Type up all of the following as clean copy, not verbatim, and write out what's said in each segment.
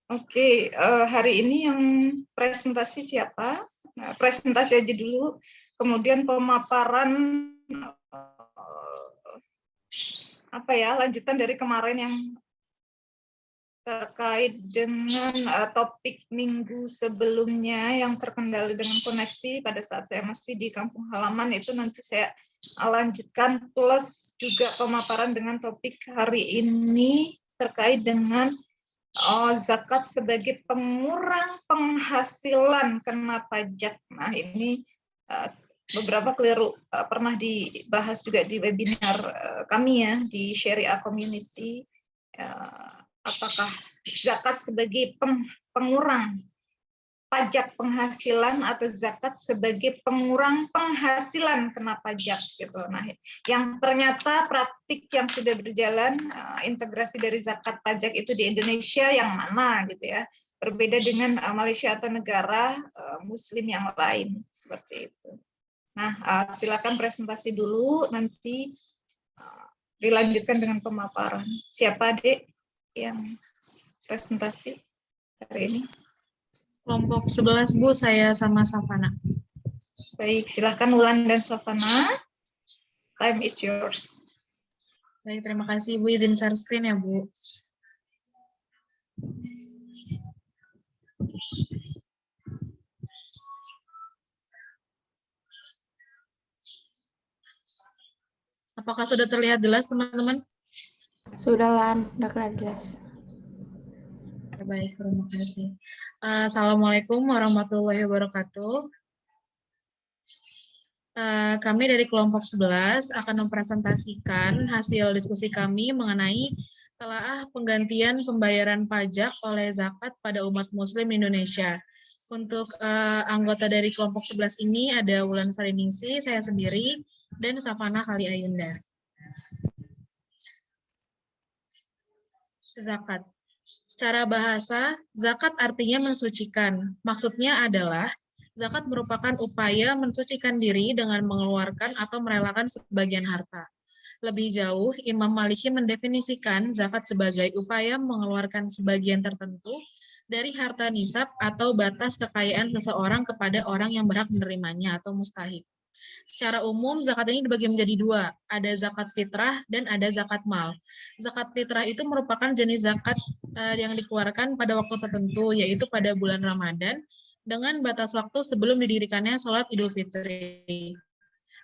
Oke, hari ini yang presentasi siapa? Nah, presentasi aja dulu, kemudian pemaparan lanjutan dari kemarin yang terkait dengan topik minggu sebelumnya yang terkendali dengan koneksi pada saat saya masih di kampung halaman, itu nanti saya lanjutkan plus juga pemaparan dengan topik hari ini terkait dengan zakat sebagai pengurang penghasilan kena pajak. Nah, ini beberapa keliru pernah dibahas juga di webinar kami ya di Syariah Community. Apakah zakat sebagai pengurang pajak penghasilan atau zakat sebagai pengurang penghasilan kena pajak gitu. Nah, yang ternyata praktik yang sudah berjalan integrasi dari zakat pajak itu di Indonesia yang mana gitu ya. Berbeda dengan Malaysia atau negara muslim yang lain seperti itu. Nah, silakan presentasi dulu, nanti dilanjutkan dengan pemaparan. Siapa, Dek, yang presentasi hari ini? Kelompok 11, Bu, saya sama Savana. Baik, silakan Wulan dan Savana. Time is yours. Baik, terima kasih, Bu. Izin share screen ya, Bu. Apakah sudah terlihat jelas, teman-teman? Sudah, Lan. Sudah kelihatan jelas. Baik, terima kasih. Assalamualaikum warahmatullahi wabarakatuh. Kami dari kelompok 11 akan mempresentasikan hasil diskusi kami mengenai telaah penggantian pembayaran pajak oleh zakat pada umat muslim Indonesia. Untuk anggota dari kelompok 11 ini ada Wulan Sariningsi, saya sendiri, dan Savana Kali Ayunda. Zakat. Secara bahasa, zakat artinya mensucikan. Maksudnya adalah zakat merupakan upaya mensucikan diri dengan mengeluarkan atau merelakan sebagian harta. Lebih jauh, Imam Maliki mendefinisikan zakat sebagai upaya mengeluarkan sebagian tertentu dari harta nisab atau batas kekayaan seseorang kepada orang yang berhak menerimanya atau mustahik. Secara umum, zakat ini dibagi menjadi dua, ada zakat fitrah dan ada zakat mal. Zakat fitrah itu merupakan jenis zakat yang dikeluarkan pada waktu tertentu, yaitu pada bulan Ramadan, dengan batas waktu sebelum didirikannya sholat Idul Fitri.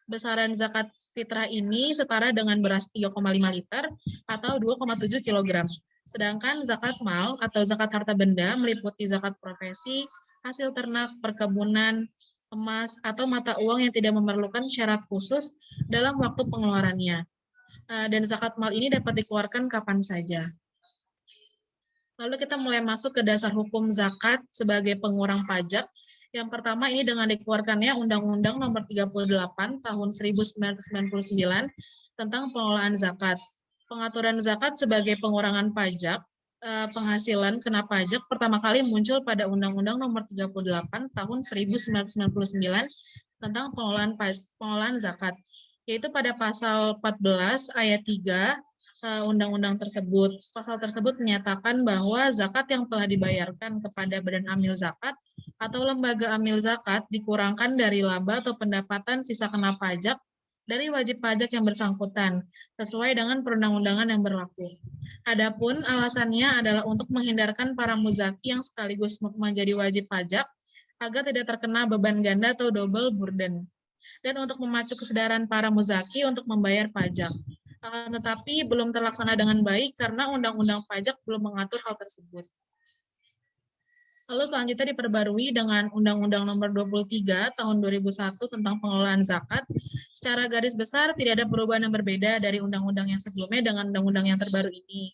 Besaran zakat fitrah ini setara dengan beras 3,5 liter atau 2,7 kg. Sedangkan zakat mal atau zakat harta benda meliputi zakat profesi, hasil ternak, perkebunan, emas, atau mata uang yang tidak memerlukan syarat khusus dalam waktu pengeluarannya. Dan zakat mal ini dapat dikeluarkan kapan saja. Lalu kita mulai masuk ke dasar hukum zakat sebagai pengurang pajak. Yang pertama ini dengan dikeluarkannya Undang-Undang Nomor 38 Tahun 1999 tentang pengelolaan zakat. Pengaturan zakat sebagai pengurangan pajak penghasilan kena pajak pertama kali muncul pada Undang-Undang Nomor 38 Tahun 1999 tentang pengelolaan zakat, yaitu pada pasal 14 ayat 3 undang-undang tersebut. Pasal tersebut menyatakan bahwa zakat yang telah dibayarkan kepada badan amil zakat atau lembaga amil zakat dikurangkan dari laba atau pendapatan sisa kena pajak dari wajib pajak yang bersangkutan, sesuai dengan perundang-undangan yang berlaku. Adapun alasannya adalah untuk menghindarkan para muzaki yang sekaligus menjadi wajib pajak agar tidak terkena beban ganda atau double burden, dan untuk memacu kesadaran para muzaki untuk membayar pajak. Akan tetapi belum terlaksana dengan baik karena undang-undang pajak belum mengatur hal tersebut. Lalu selanjutnya diperbarui dengan Undang-Undang Nomor 23 Tahun 2001 tentang pengelolaan zakat. Secara garis besar tidak ada perubahan yang berbeda dari undang-undang yang sebelumnya dengan undang-undang yang terbaru ini.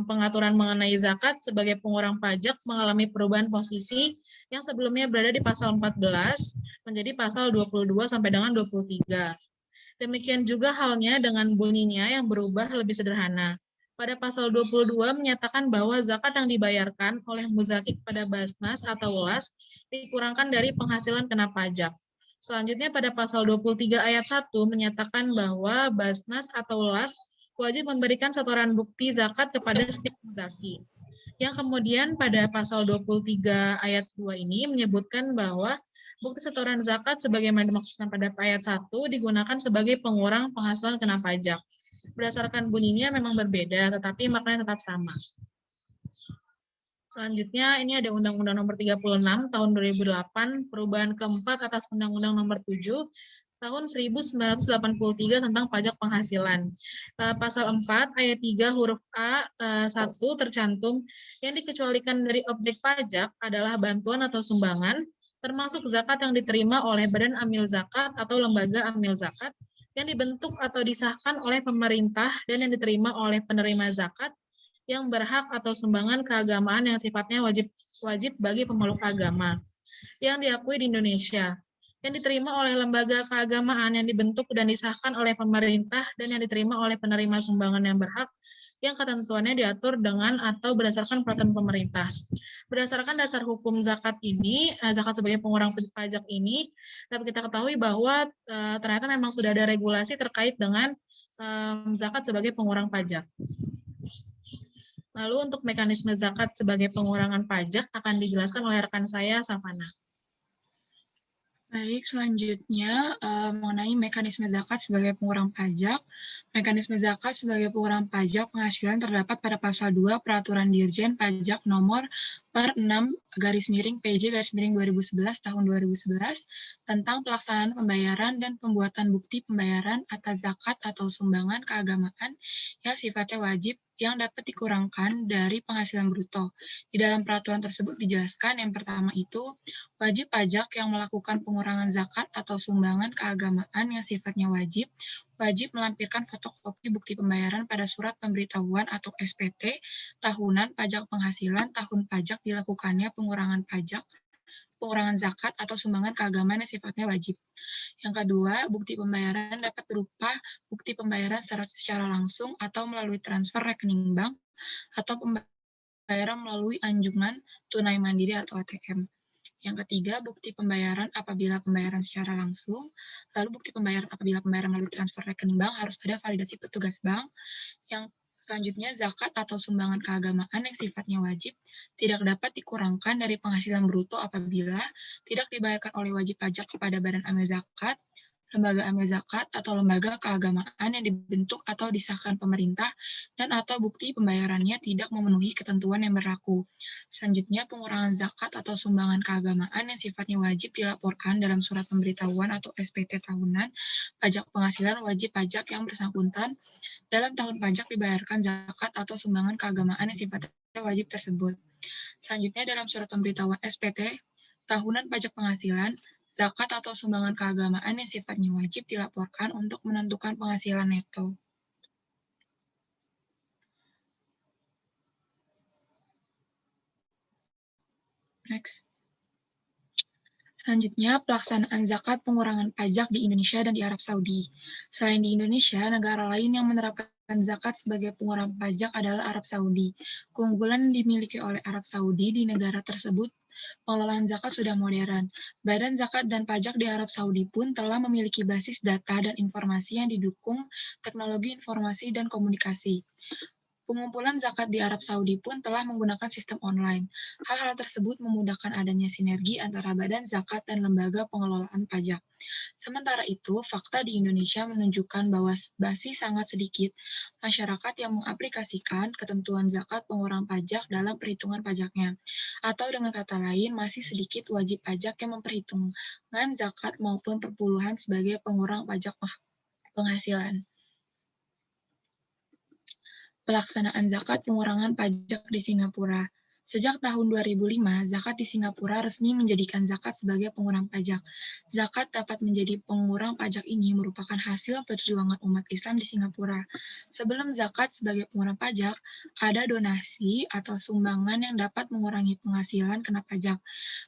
Pengaturan mengenai zakat sebagai pengurang pajak mengalami perubahan posisi yang sebelumnya berada di pasal 14 menjadi pasal 22 sampai dengan 23. Demikian juga halnya dengan bunyinya yang berubah lebih sederhana. Pada pasal 22 menyatakan bahwa zakat yang dibayarkan oleh muzaki kepada Basnas atau Welas dikurangkan dari penghasilan kena pajak. Selanjutnya pada pasal 23 ayat 1 menyatakan bahwa Basnas atau Welas wajib memberikan setoran bukti zakat kepada setiap muzaki. Yang kemudian pada pasal 23 ayat 2 ini menyebutkan bahwa bukti setoran zakat sebagaimana dimaksudkan pada ayat 1 digunakan sebagai pengurang penghasilan kena pajak. Berdasarkan bunyinya memang berbeda, tetapi maknanya tetap sama. Selanjutnya, ini ada Undang-Undang Nomor 36 Tahun 2008, perubahan keempat atas Undang-Undang Nomor 7 Tahun 1983 tentang pajak penghasilan. Pasal 4 ayat 3 huruf A 1 tercantum yang dikecualikan dari objek pajak adalah bantuan atau sumbangan, termasuk zakat yang diterima oleh Badan Amil Zakat atau Lembaga Amil Zakat yang dibentuk atau disahkan oleh pemerintah dan yang diterima oleh penerima zakat yang berhak atau sumbangan keagamaan yang sifatnya wajib bagi pemeluk agama yang diakui di Indonesia, yang diterima oleh lembaga keagamaan yang dibentuk dan disahkan oleh pemerintah dan yang diterima oleh penerima sumbangan yang berhak yang ketentuannya diatur dengan atau berdasarkan peraturan pemerintah. Berdasarkan dasar hukum zakat ini, zakat sebagai pengurang pajak ini, dapat kita ketahui bahwa ternyata memang sudah ada regulasi terkait dengan zakat sebagai pengurang pajak. Lalu untuk mekanisme zakat sebagai pengurangan pajak akan dijelaskan oleh rekan saya, Savana. Baik, selanjutnya mengenai mekanisme zakat sebagai pengurang pajak. Mekanisme zakat sebagai pengurang pajak penghasilan terdapat pada pasal 2 Peraturan Dirjen Pajak Nomor per 6/PJ/2011 tahun 2011 tentang pelaksanaan pembayaran dan pembuatan bukti pembayaran atas zakat atau sumbangan keagamaan yang sifatnya wajib yang dapat dikurangkan dari penghasilan bruto. Di dalam peraturan tersebut dijelaskan yang pertama itu wajib pajak yang melakukan pengurangan zakat atau sumbangan keagamaan yang sifatnya wajib melampirkan fotokopi bukti pembayaran pada surat pemberitahuan atau SPT tahunan pajak penghasilan tahun pajak dilakukannya pengurangan zakat atau sumbangan keagamaan yang sifatnya wajib. Yang kedua, bukti pembayaran dapat berupa bukti pembayaran secara langsung atau melalui transfer rekening bank atau pembayaran melalui anjungan tunai mandiri atau ATM. Yang ketiga, bukti pembayaran apabila pembayaran secara langsung, lalu bukti pembayaran apabila pembayaran melalui transfer rekening bank harus ada validasi petugas bank. Yang selanjutnya, zakat atau sumbangan keagamaan yang sifatnya wajib tidak dapat dikurangkan dari penghasilan bruto apabila tidak dibayarkan oleh wajib pajak kepada Badan Amil Zakat, lembaga amil zakat, atau lembaga keagamaan yang dibentuk atau disahkan pemerintah, dan atau bukti pembayarannya tidak memenuhi ketentuan yang berlaku. Selanjutnya, pengurangan zakat atau sumbangan keagamaan yang sifatnya wajib dilaporkan dalam surat pemberitahuan atau SPT tahunan pajak penghasilan wajib pajak yang bersangkutan dalam tahun pajak dibayarkan zakat atau sumbangan keagamaan yang sifatnya wajib tersebut. Selanjutnya, dalam surat pemberitahuan SPT tahunan pajak penghasilan, zakat atau sumbangan keagamaan yang sifatnya wajib dilaporkan untuk menentukan penghasilan neto. Next. Selanjutnya, pelaksanaan zakat pengurangan pajak di Indonesia dan di Arab Saudi. Selain di Indonesia, negara lain yang menerapkan zakat sebagai pengurang pajak adalah Arab Saudi. Keunggulan yang dimiliki oleh Arab Saudi di negara tersebut, pengelolaan zakat sudah modern. Badan Zakat dan Pajak di Arab Saudi pun telah memiliki basis data dan informasi yang didukung teknologi informasi dan komunikasi. Pengumpulan zakat di Arab Saudi pun telah menggunakan sistem online. Hal-hal tersebut memudahkan adanya sinergi antara badan zakat dan lembaga pengelolaan pajak. Sementara itu, fakta di Indonesia menunjukkan bahwa masih sangat sedikit masyarakat yang mengaplikasikan ketentuan zakat pengurang pajak dalam perhitungan pajaknya. Atau dengan kata lain, masih sedikit wajib pajak yang memperhitungkan zakat maupun perpuluhan sebagai pengurang pajak penghasilan. Pelaksanaan zakat pengurangan pajak di Singapura. Sejak tahun 2005, zakat di Singapura resmi menjadikan zakat sebagai pengurang pajak. Zakat dapat menjadi pengurang pajak ini merupakan hasil perjuangan umat Islam di Singapura. Sebelum zakat sebagai pengurang pajak, ada donasi atau sumbangan yang dapat mengurangi penghasilan kena pajak.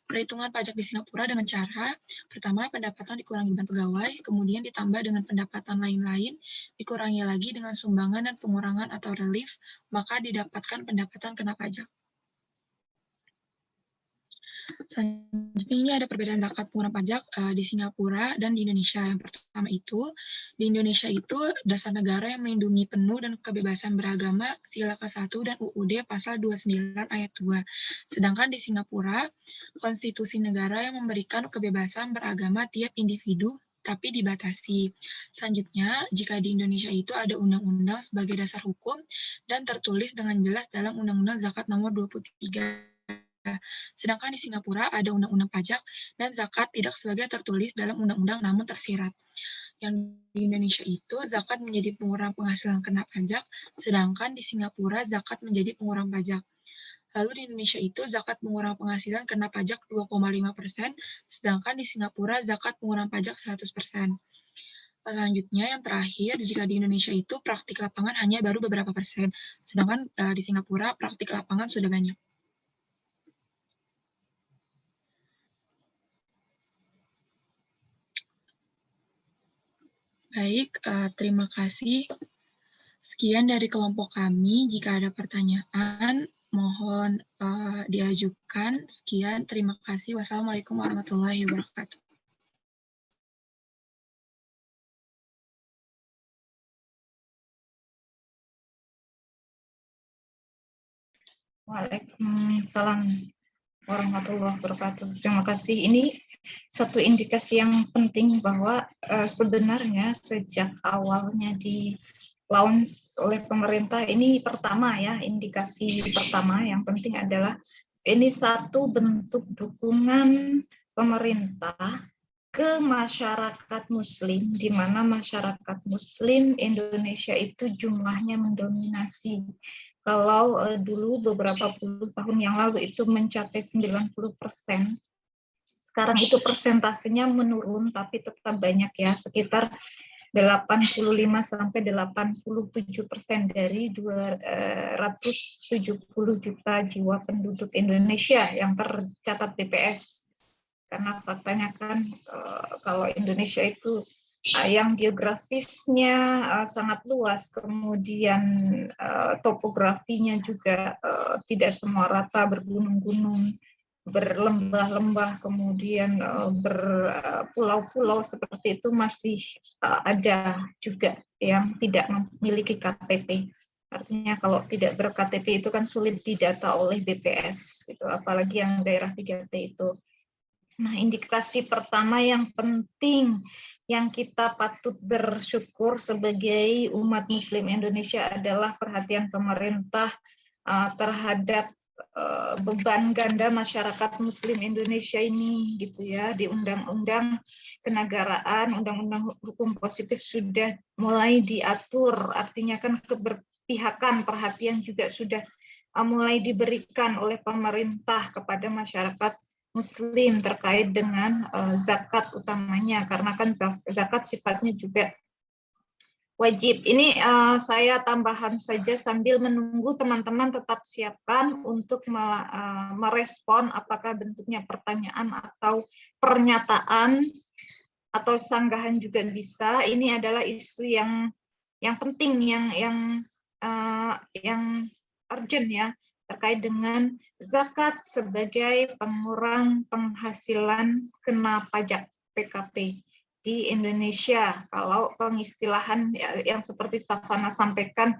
Perhitungan pajak di Singapura dengan cara, pertama pendapatan dikurangi beban pegawai, kemudian ditambah dengan pendapatan lain-lain, dikurangi lagi dengan sumbangan dan pengurangan atau relief, maka didapatkan pendapatan kena pajak. Selanjutnya ini ada perbedaan zakat pengurangan pajak di Singapura dan di Indonesia. Yang pertama itu, di Indonesia itu dasar negara yang melindungi penuh dan kebebasan beragama sila ke-1 dan UUD pasal 29 ayat 2. Sedangkan di Singapura, konstitusi negara yang memberikan kebebasan beragama tiap individu tapi dibatasi. Selanjutnya, jika di Indonesia itu ada undang-undang sebagai dasar hukum dan tertulis dengan jelas dalam Undang-Undang Zakat nomor 23. Sedangkan di Singapura ada undang-undang pajak dan zakat tidak sebagai tertulis dalam undang-undang namun tersirat. Yang di Indonesia itu zakat menjadi pengurang penghasilan kena pajak, sedangkan di Singapura zakat menjadi pengurang pajak. Lalu di Indonesia itu zakat pengurang penghasilan kena pajak 2,5%, sedangkan di Singapura zakat pengurang pajak 100%. Selanjutnya yang terakhir, jika di Indonesia itu praktik lapangan hanya baru beberapa persen, sedangkan di Singapura praktik lapangan sudah banyak. Baik, terima kasih. Sekian dari kelompok kami. Jika ada pertanyaan, mohon diajukan. Sekian, terima kasih. Wassalamualaikum warahmatullahi wabarakatuh. Waalaikumsalam warahmatullahi wabarakatuh. Terima kasih. Ini satu indikasi yang penting bahwa sebenarnya sejak awalnya di launch oleh pemerintah ini pertama ya, indikasi pertama yang penting adalah ini satu bentuk dukungan pemerintah ke masyarakat muslim, di mana masyarakat muslim Indonesia itu jumlahnya mendominasi. Kalau dulu beberapa puluh tahun yang lalu itu mencapai 90%, sekarang itu persentasenya menurun, tapi tetap banyak ya, sekitar 85-87% dari 270 juta jiwa penduduk Indonesia yang tercatat BPS. Karena faktanya kan kalau Indonesia itu yang geografisnya sangat luas, kemudian topografinya juga tidak semua rata, bergunung-gunung, berlembah-lembah, kemudian berpulau-pulau seperti itu masih ada juga yang tidak memiliki KTP. Artinya kalau tidak ber-KTP itu kan sulit didata oleh BPS, gitu. Apalagi yang daerah 3T itu. Nah, indikasi pertama yang penting yang kita patut bersyukur sebagai umat Muslim Indonesia adalah perhatian pemerintah terhadap beban ganda masyarakat Muslim Indonesia ini, gitu ya. Di Undang-Undang Kenegaraan, Undang-Undang Hukum Positif sudah mulai diatur, artinya kan keberpihakan, perhatian juga sudah mulai diberikan oleh pemerintah kepada masyarakat Muslim terkait dengan zakat utamanya, karena kan zakat sifatnya juga wajib. Ini saya tambahan saja sambil menunggu teman-teman tetap siapkan untuk merespon apakah bentuknya pertanyaan atau pernyataan atau sanggahan juga bisa. Ini adalah isu yang penting, yang urgent ya, terkait dengan zakat sebagai pengurang penghasilan kena pajak PKP di Indonesia. Kalau pengistilahan yang seperti Safana sampaikan,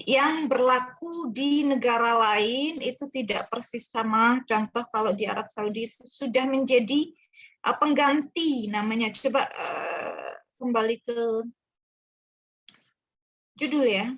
yang berlaku di negara lain itu tidak persis sama. Contoh kalau di Arab Saudi itu sudah menjadi pengganti namanya. Coba kembali ke judul ya.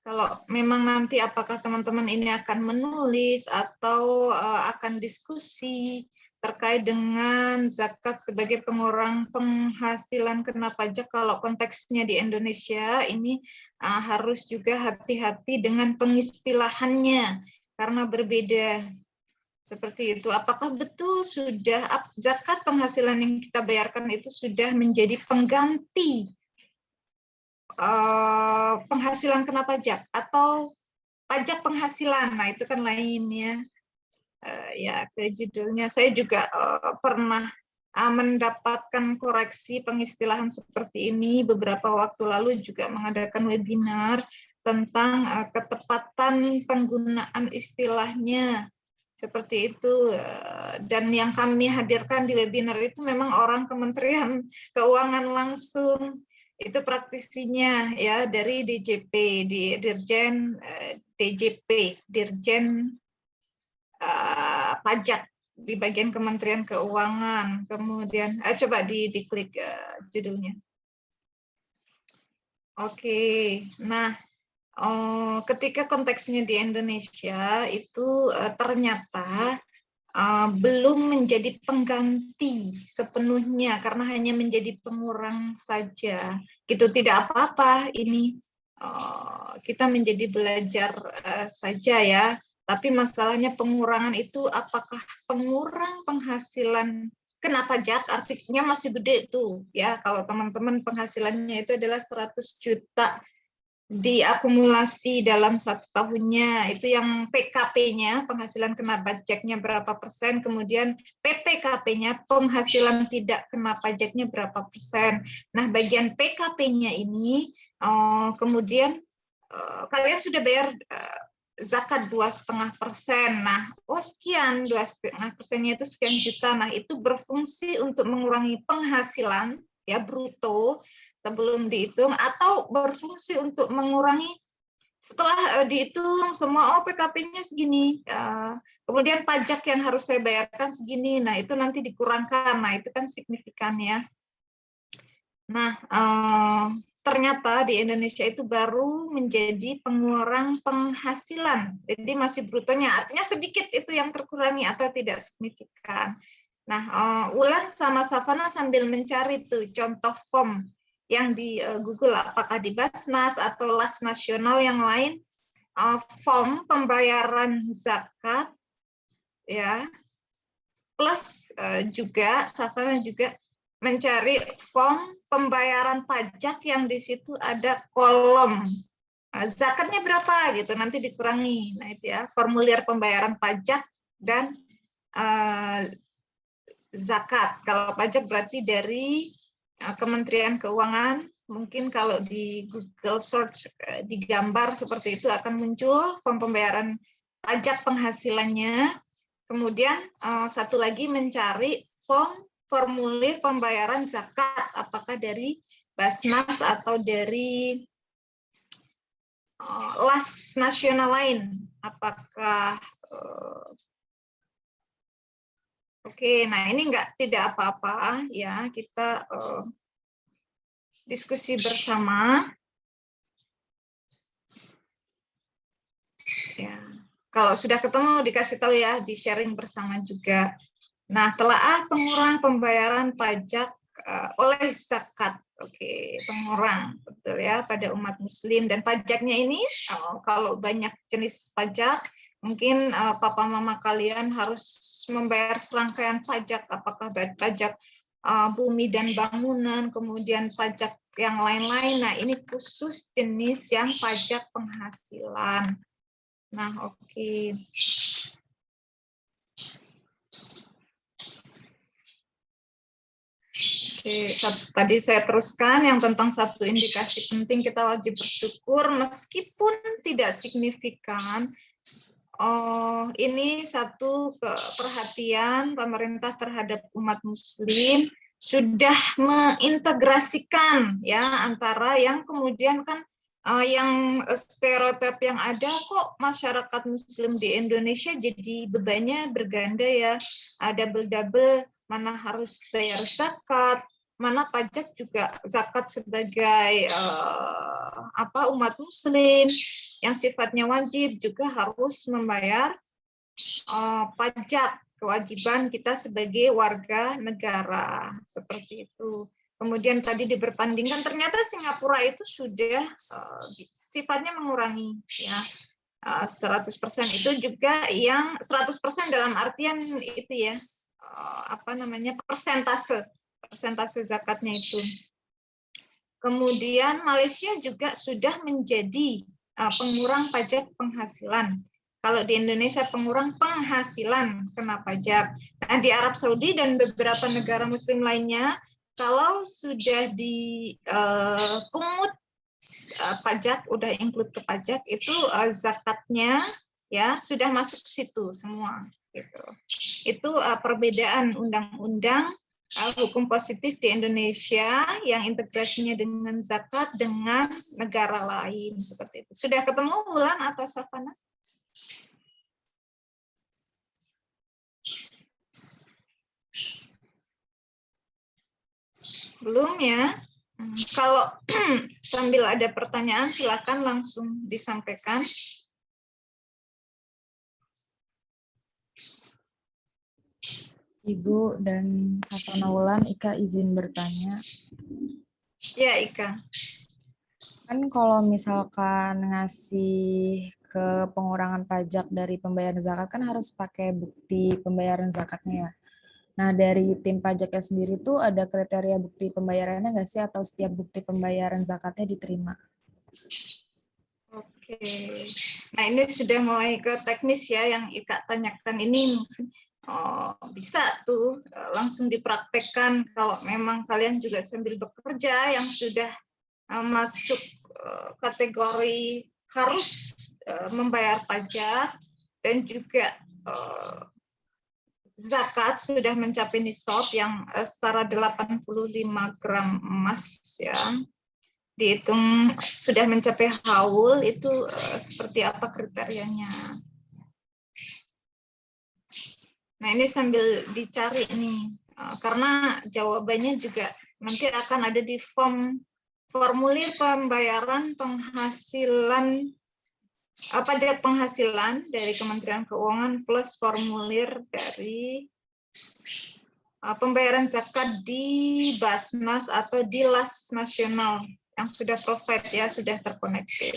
Kalau memang nanti apakah teman-teman ini akan menulis atau akan diskusi terkait dengan zakat sebagai pengurang penghasilan kena pajak, kalau konteksnya di Indonesia ini harus juga hati-hati dengan pengistilahannya karena berbeda. Seperti itu. Apakah betul sudah zakat penghasilan yang kita bayarkan itu sudah menjadi pengganti penghasilan kena pajak atau pajak penghasilan? Nah, itu kan lain ya. Ya, ke judulnya saya juga pernah mendapatkan koreksi pengistilahan seperti ini. Beberapa waktu lalu juga mengadakan webinar tentang ketepatan penggunaan istilahnya. Seperti itu. Dan yang kami hadirkan di webinar itu memang orang Kementerian Keuangan langsung. Itu praktisinya ya dari DJP, di Dirjen DJP, Dirjen Pajak di bagian Kementerian Keuangan. Kemudian coba diklik judulnya. Oke, nah ketika konteksnya di Indonesia itu ternyata belum menjadi pengganti sepenuhnya karena hanya menjadi pengurang saja. Gitu, tidak apa-apa ini kita menjadi belajar saja ya. Tapi masalahnya pengurangan itu apakah pengurang penghasilan kena pajak, artinya masih gede tuh ya. Kalau teman-teman penghasilannya itu adalah 100 juta diakumulasi dalam 1 tahunnya, itu yang PKP-nya, penghasilan kena pajaknya berapa persen, kemudian PTKP-nya, penghasilan tidak kena pajaknya berapa persen. Nah, bagian PKP-nya ini, kemudian kalian sudah bayar zakat 2,5%. Nah, sekian 2,5%-nya itu sekian juta. Nah, itu berfungsi untuk mengurangi penghasilan ya bruto sebelum dihitung, atau berfungsi untuk mengurangi setelah dihitung semua PKP-nya segini. Kemudian pajak yang harus saya bayarkan segini. Nah, itu nanti dikurangkan. Nah, itu kan signifikan ya. Nah, ternyata di Indonesia itu baru menjadi pengurang penghasilan. Jadi masih brutonya, artinya sedikit itu yang terkurangi atau tidak signifikan. Nah, Ulan sama Savana sambil mencari tuh contoh form yang di Google, apakah di Basnas atau Las Nasional yang lain, form pembayaran zakat, ya, plus juga Savana juga mencari form pembayaran pajak yang di situ ada kolom zakatnya berapa gitu, nanti dikurangi. Nah itu ya, formulir pembayaran pajak dan zakat. Kalau pajak berarti dari Kementerian Keuangan, mungkin kalau di Google search digambar seperti itu akan muncul form pembayaran pajak penghasilannya. Kemudian satu lagi mencari formulir pembayaran zakat, apakah dari Basnas atau dari Las Nasional lain, apakah oke. Nah ini tidak apa-apa ya, kita diskusi bersama ya. Kalau sudah ketemu dikasih tahu ya, di sharing bersama juga. Nah, telaah pengurang pembayaran pajak oleh zakat. Oke, pengurang, betul ya, pada umat muslim. Dan pajaknya ini, kalau banyak jenis pajak, mungkin papa mama kalian harus membayar serangkaian pajak, apakah pajak bumi dan bangunan, kemudian pajak yang lain-lain. Nah, ini khusus jenis yang pajak penghasilan. Nah, oke. Oke, tadi saya teruskan yang tentang satu indikasi penting, kita wajib bersyukur meskipun tidak signifikan. Ini satu perhatian pemerintah terhadap umat muslim, sudah mengintegrasikan ya antara yang kemudian kan yang stereotip yang ada, kok masyarakat muslim di Indonesia jadi bebannya berganda ya, double-double, mana harus bayar zakat, mana pajak juga zakat sebagai umat muslim yang sifatnya wajib juga harus membayar pajak, kewajiban kita sebagai warga negara, seperti itu. Kemudian tadi diperbandingkan, ternyata Singapura itu sudah sifatnya mengurangi ya 100%, itu juga yang 100% dalam artian itu ya persentase zakatnya itu. Kemudian Malaysia juga sudah menjadi pengurang pajak penghasilan. Kalau di Indonesia pengurang penghasilan kena pajak. Nah, di Arab Saudi dan beberapa negara Muslim lainnya, kalau sudah dipungut pajak, udah include ke pajak, itu zakatnya ya sudah masuk ke situ semua. Gitu. Itu perbedaan undang-undang hukum positif di Indonesia yang integrasinya dengan zakat dengan negara lain seperti itu. Sudah ketemu Wulan atau Safana? Belum ya? Kalau sambil ada pertanyaan silakan langsung disampaikan. Ibu dan Safana Wulan, Ika izin bertanya. Ya, Ika. Kan kalau misalkan ngasih ke pengurangan pajak dari pembayaran zakat kan harus pakai bukti pembayaran zakatnya ya. Nah, dari tim pajaknya sendiri tuh ada kriteria bukti pembayarannya nggak sih atau setiap bukti pembayaran zakatnya diterima? Oke. Nah, ini sudah mulai ke teknis ya yang Ika tanyakan ini. Bisa tuh langsung dipraktekkan kalau memang kalian juga sambil bekerja yang sudah masuk kategori harus membayar pajak dan juga zakat sudah mencapai nisab yang setara 85 gram emas ya. Dihitung sudah mencapai haul itu seperti apa kriterianya. Nah, ini sambil dicari nih karena jawabannya juga nanti akan ada di formulir pembayaran penghasilan pajak penghasilan dari Kementerian Keuangan plus formulir dari pembayaran zakat di Basnas atau di Las Nasional yang sudah provide ya, sudah terconnected.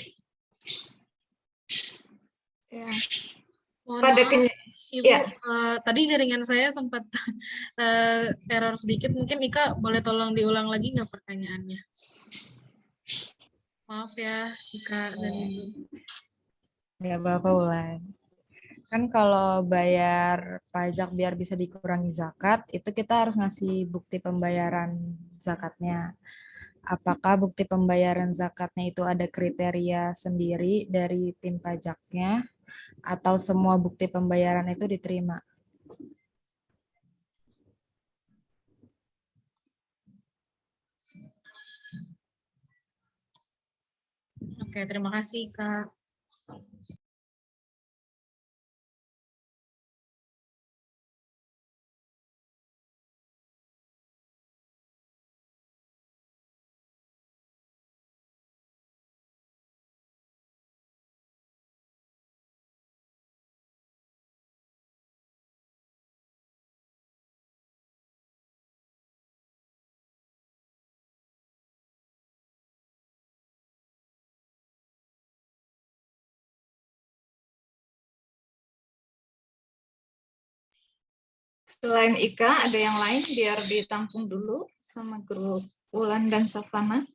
Ya. Mohon maaf, Ibu, ya. Tadi jaringan saya sempat error sedikit. Mungkin Ika boleh tolong diulang lagi nggak pertanyaannya? Maaf ya, Ika dan Ibu. Nggak apa-apa, Wulan. Kan kalau bayar pajak biar bisa dikurangi zakat, itu kita harus ngasih bukti pembayaran zakatnya. Apakah bukti pembayaran zakatnya itu ada kriteria sendiri dari tim pajaknya, atau semua bukti pembayaran itu diterima? Oke, terima kasih, Kak. Selain Ika, ada yang lain biar ditampung dulu sama grup Wulan dan Safana.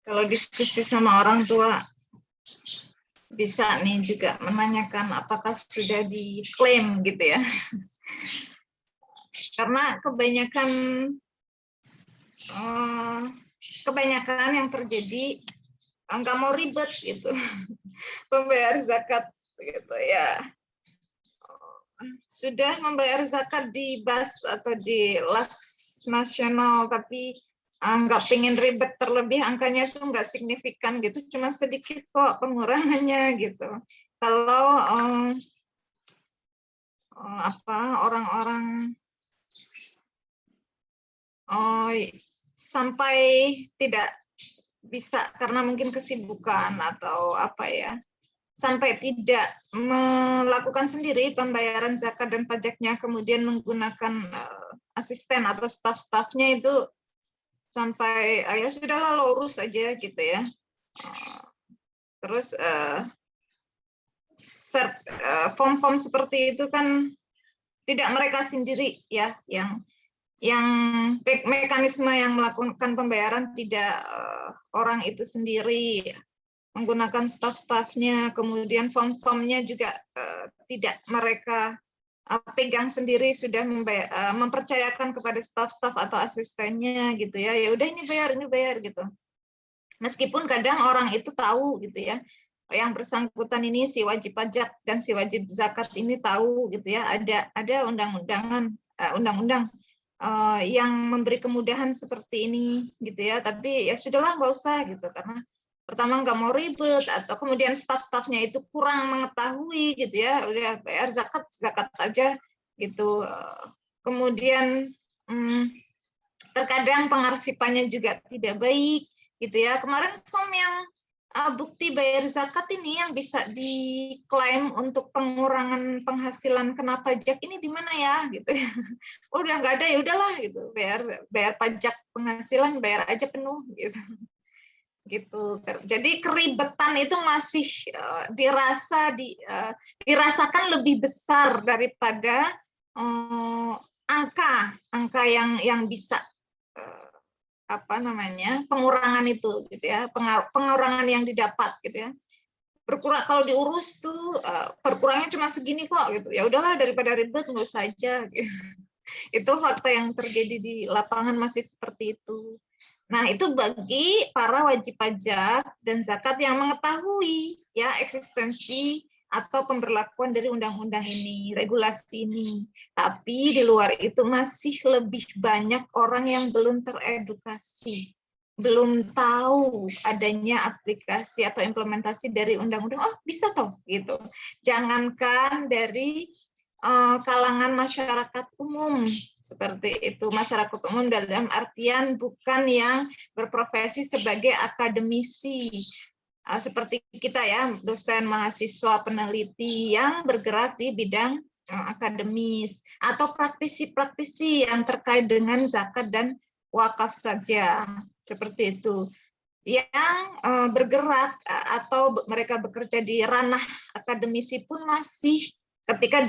Kalau diskusi sama orang tua, bisa nih juga menanyakan apakah sudah diklaim gitu ya. Karena kebanyakan yang terjadi nggak mau ribet gitu, membayar zakat gitu ya. Sudah membayar zakat di BAS atau di Las Nasional, tapi nggak pengen ribet terlebih, angkanya tuh nggak signifikan gitu, cuma sedikit kok pengurangannya gitu. Kalau orang-orang sampai tidak bisa karena mungkin kesibukan atau apa ya, sampai tidak melakukan sendiri pembayaran zakat dan pajaknya, kemudian menggunakan asisten atau staf-stafnya itu sampai ya sudahlah lo urus aja gitu ya. Terus form-form seperti itu kan tidak mereka sendiri ya yang mekanisme yang melakukan pembayaran tidak orang itu sendiri, menggunakan staf-stafnya, kemudian form-formnya juga tidak mereka pegang sendiri, sudah mempercayakan kepada staf-staf atau asistennya gitu ya. Ya udah ini bayar gitu. Meskipun kadang orang itu tahu gitu ya, yang bersangkutan ini si wajib pajak dan si wajib zakat ini tahu gitu ya, ada undang-undang yang memberi kemudahan seperti ini gitu ya, tapi ya sudahlah nggak usah gitu, karena pertama nggak mau ribet, atau kemudian staf-stafnya itu kurang mengetahui gitu ya, udah bayar zakat aja gitu. Kemudian terkadang pengarsipannya juga tidak baik gitu ya. Kemarin form yang bukti bayar zakat ini yang bisa diklaim untuk pengurangan penghasilan kena pajak ini di mana ya gitu ya. Udah nggak ada, ya udahlah gitu, bayar pajak penghasilan bayar aja penuh gitu. Jadi keribetan itu masih dirasakan lebih besar daripada angka yang bisa pengurangan itu gitu ya, pengurangan yang didapat gitu ya. Berkurang kalau diurus tuh berkurangnya cuma segini kok gitu. Ya udahlah daripada ribet nggak usah aja gitu. Itu fakta yang terjadi di lapangan masih seperti itu. Nah, itu bagi para wajib pajak dan zakat yang mengetahui ya eksistensi atau pemberlakuan dari undang-undang ini, regulasi ini. Tapi di luar itu masih lebih banyak orang yang belum teredukasi, belum tahu adanya aplikasi atau implementasi dari undang-undang. Oh, bisa toh gitu. Jangankan dari kalangan masyarakat umum seperti itu, masyarakat umum dalam artian bukan yang berprofesi sebagai akademisi seperti kita ya, dosen, mahasiswa, peneliti yang bergerak di bidang akademis, atau praktisi-praktisi yang terkait dengan zakat dan wakaf saja, seperti itu, yang bergerak atau mereka bekerja di ranah akademisi pun masih ketika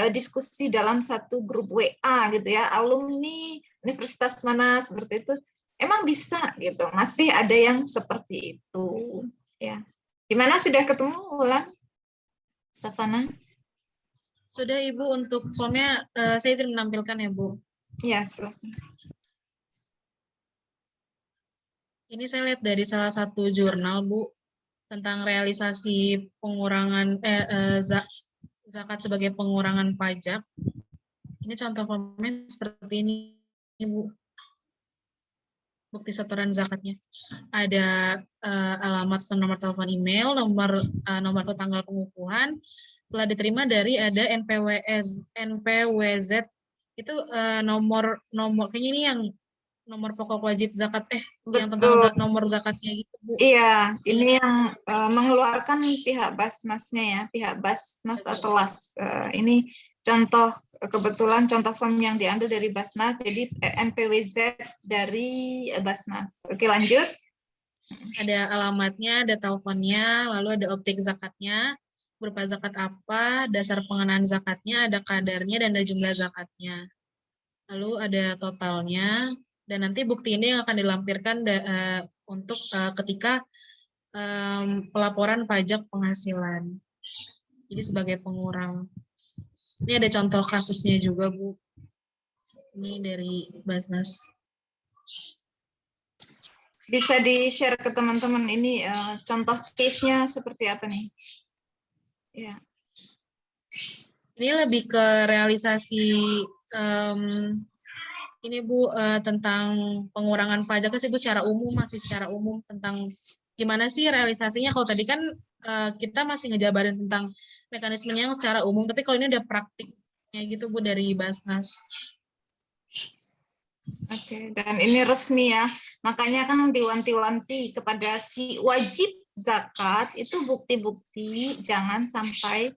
diskusi dalam satu grup WA gitu ya, alumni universitas mana seperti itu, emang bisa gitu, masih ada yang seperti itu ya. Gimana, sudah ketemu Ulan? Savana? Sudah Ibu, untuk formnya saya izin menampilkan ya Bu. Ya, silakan. Ini saya lihat dari salah satu jurnal Bu, tentang realisasi pengurangan zakat sebagai pengurangan pajak. Ini contoh formnya seperti ini Bu. Bukti setoran zakatnya. Ada alamat, nomor telepon, email, nomor tanggal pengukuhan, telah diterima dari ada NPWZ. Itu nomor kayaknya ini yang nomor pokok wajib zakat yang tentang nomor zakatnya gitu Bu. Iya, ini yang mengeluarkan pihak Basnasnya ya, pihak Basnas atau LAS. Ini contoh, kebetulan contoh form yang diambil dari Basnas, jadi NPWZ dari Basnas. Oke, lanjut. Ada alamatnya, ada teleponnya, lalu ada objek zakatnya, berupa zakat apa, dasar pengenaan zakatnya, ada kadarnya, dan ada jumlah zakatnya. Lalu ada totalnya, dan nanti bukti ini yang akan dilampirkan untuk ketika pelaporan pajak penghasilan. Jadi sebagai pengurang. Ini ada contoh kasusnya juga Bu. Ini dari Basnas. Bisa di-share ke teman-teman ini contoh case-nya seperti apa nih? Ya. Ini lebih ke realisasi ini Bu, tentang pengurangan pajak sih Bu, secara umum, masih secara umum tentang gimana sih realisasinya. Kalau tadi kan kita masih ngejabarin tentang mekanismenya yang secara umum, tapi kalau ini ada praktik gitu Bu dari Basnas. Oke, dan ini resmi ya. Makanya kan diwanti-wanti kepada si wajib zakat itu bukti-bukti jangan sampai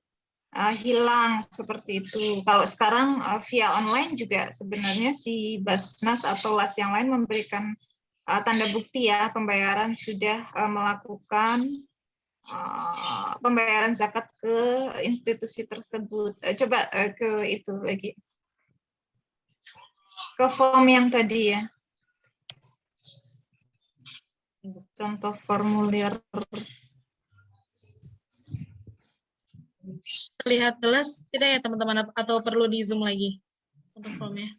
hilang seperti itu. Kalau sekarang via online juga sebenarnya si Basnas atau LAS yang lain memberikan tanda bukti ya pembayaran sudah melakukan pembayaran zakat ke institusi tersebut. Coba ke itu lagi. Ke form yang tadi ya. Contoh formulir. Terlihat jelas tidak ya teman-teman, atau perlu di zoom lagi untuk formnya?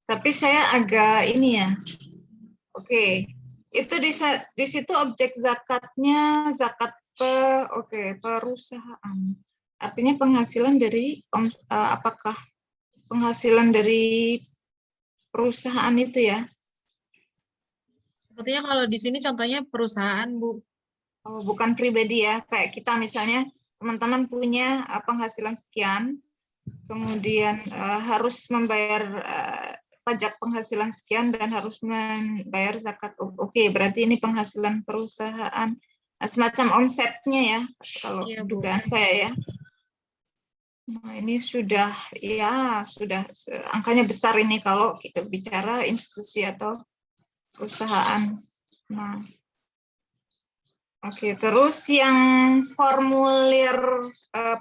Tapi saya agak ini ya. Oke. Itu di situ objek zakatnya zakat perusahaan. Artinya penghasilan dari apakah penghasilan dari perusahaan itu ya? Sepertinya kalau di sini contohnya perusahaan, Bu. Oh, bukan pribadi ya. Kayak kita misalnya teman-teman punya penghasilan sekian, kemudian harus membayar pajak penghasilan sekian dan harus membayar zakat. Oke, berarti ini penghasilan perusahaan. Semacam omsetnya ya, kalau dugaan saya ya. Nah, ini sudah angkanya besar ini kalau kita bicara institusi atau perusahaan. Nah, oke, terus yang formulir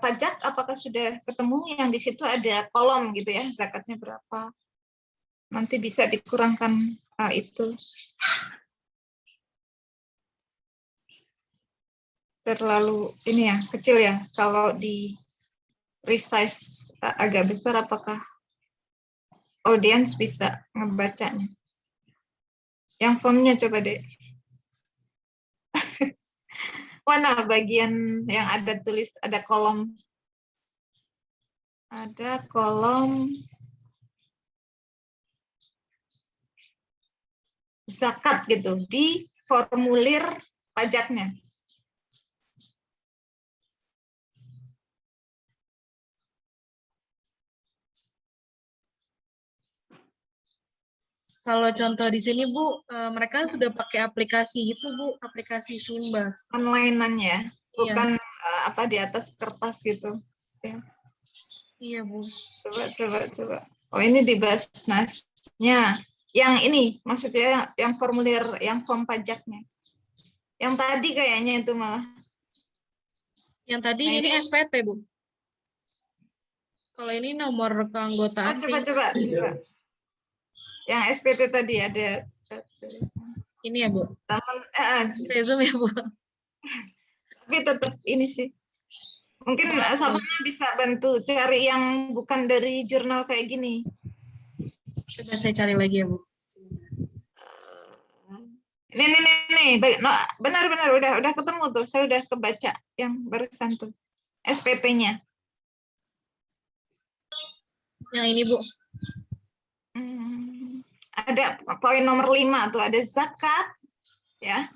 pajak apakah sudah ketemu yang di situ ada kolom gitu ya, zakatnya berapa? Nanti bisa dikurangkan itu. Terlalu ini ya, kecil ya. Kalau di resize agak besar, apakah audiens bisa ngebacanya? Yang formnya coba deh. Mana bagian yang ada tulis, ada kolom. Ada kolom zakat gitu di formulir pajaknya. Kalau contoh di sini Bu, mereka sudah pakai aplikasi itu Bu, aplikasi Simba. Online-annya, bukan di atas kertas gitu. Ya. Iya Bu. Coba. Oh ini di Basnasnya. Yang ini maksudnya yang formulir, yang form pajaknya. Yang tadi kayaknya itu malah. Yang tadi ini SPT Bu. Kalau ini nomor keanggotaan. Coba. Yang SPT tadi ada. Ini ya Bu. Saya zoom ya Bu. Tapi tetap ini sih. Mungkin Sabana bisa bantu cari yang bukan dari jurnal kayak gini. Coba saya cari lagi ya Bu. Nih, benar udah ketemu tuh. Saya udah kebaca yang barusan tuh. SPT-nya. Yang ini Bu. Ada poin nomor 5 tuh, ada zakat ya.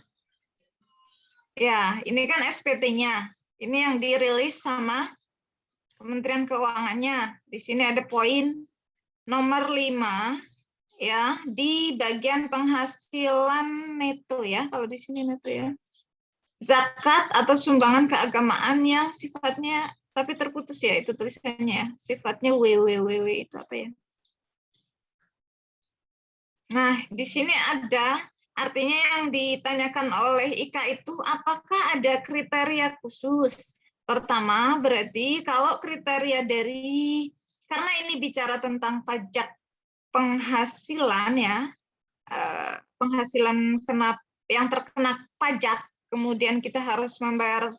Ya, ini kan SPT-nya. Ini yang dirilis sama Kementerian Keuangannya. Di sini ada poin nomor 5 ya, di bagian penghasilan neto ya. Kalau di sini neto ya. Zakat atau sumbangan keagamaan yang sifatnya, tapi terputus ya itu tulisannya ya. Sifatnya WWWW itu apa ya? Nah, di sini ada, artinya yang ditanyakan oleh Ika itu apakah ada kriteria khusus? Pertama, berarti kalau kriteria dari, karena ini bicara tentang pajak penghasilan ya, penghasilan yang terkena pajak, kemudian kita harus membayar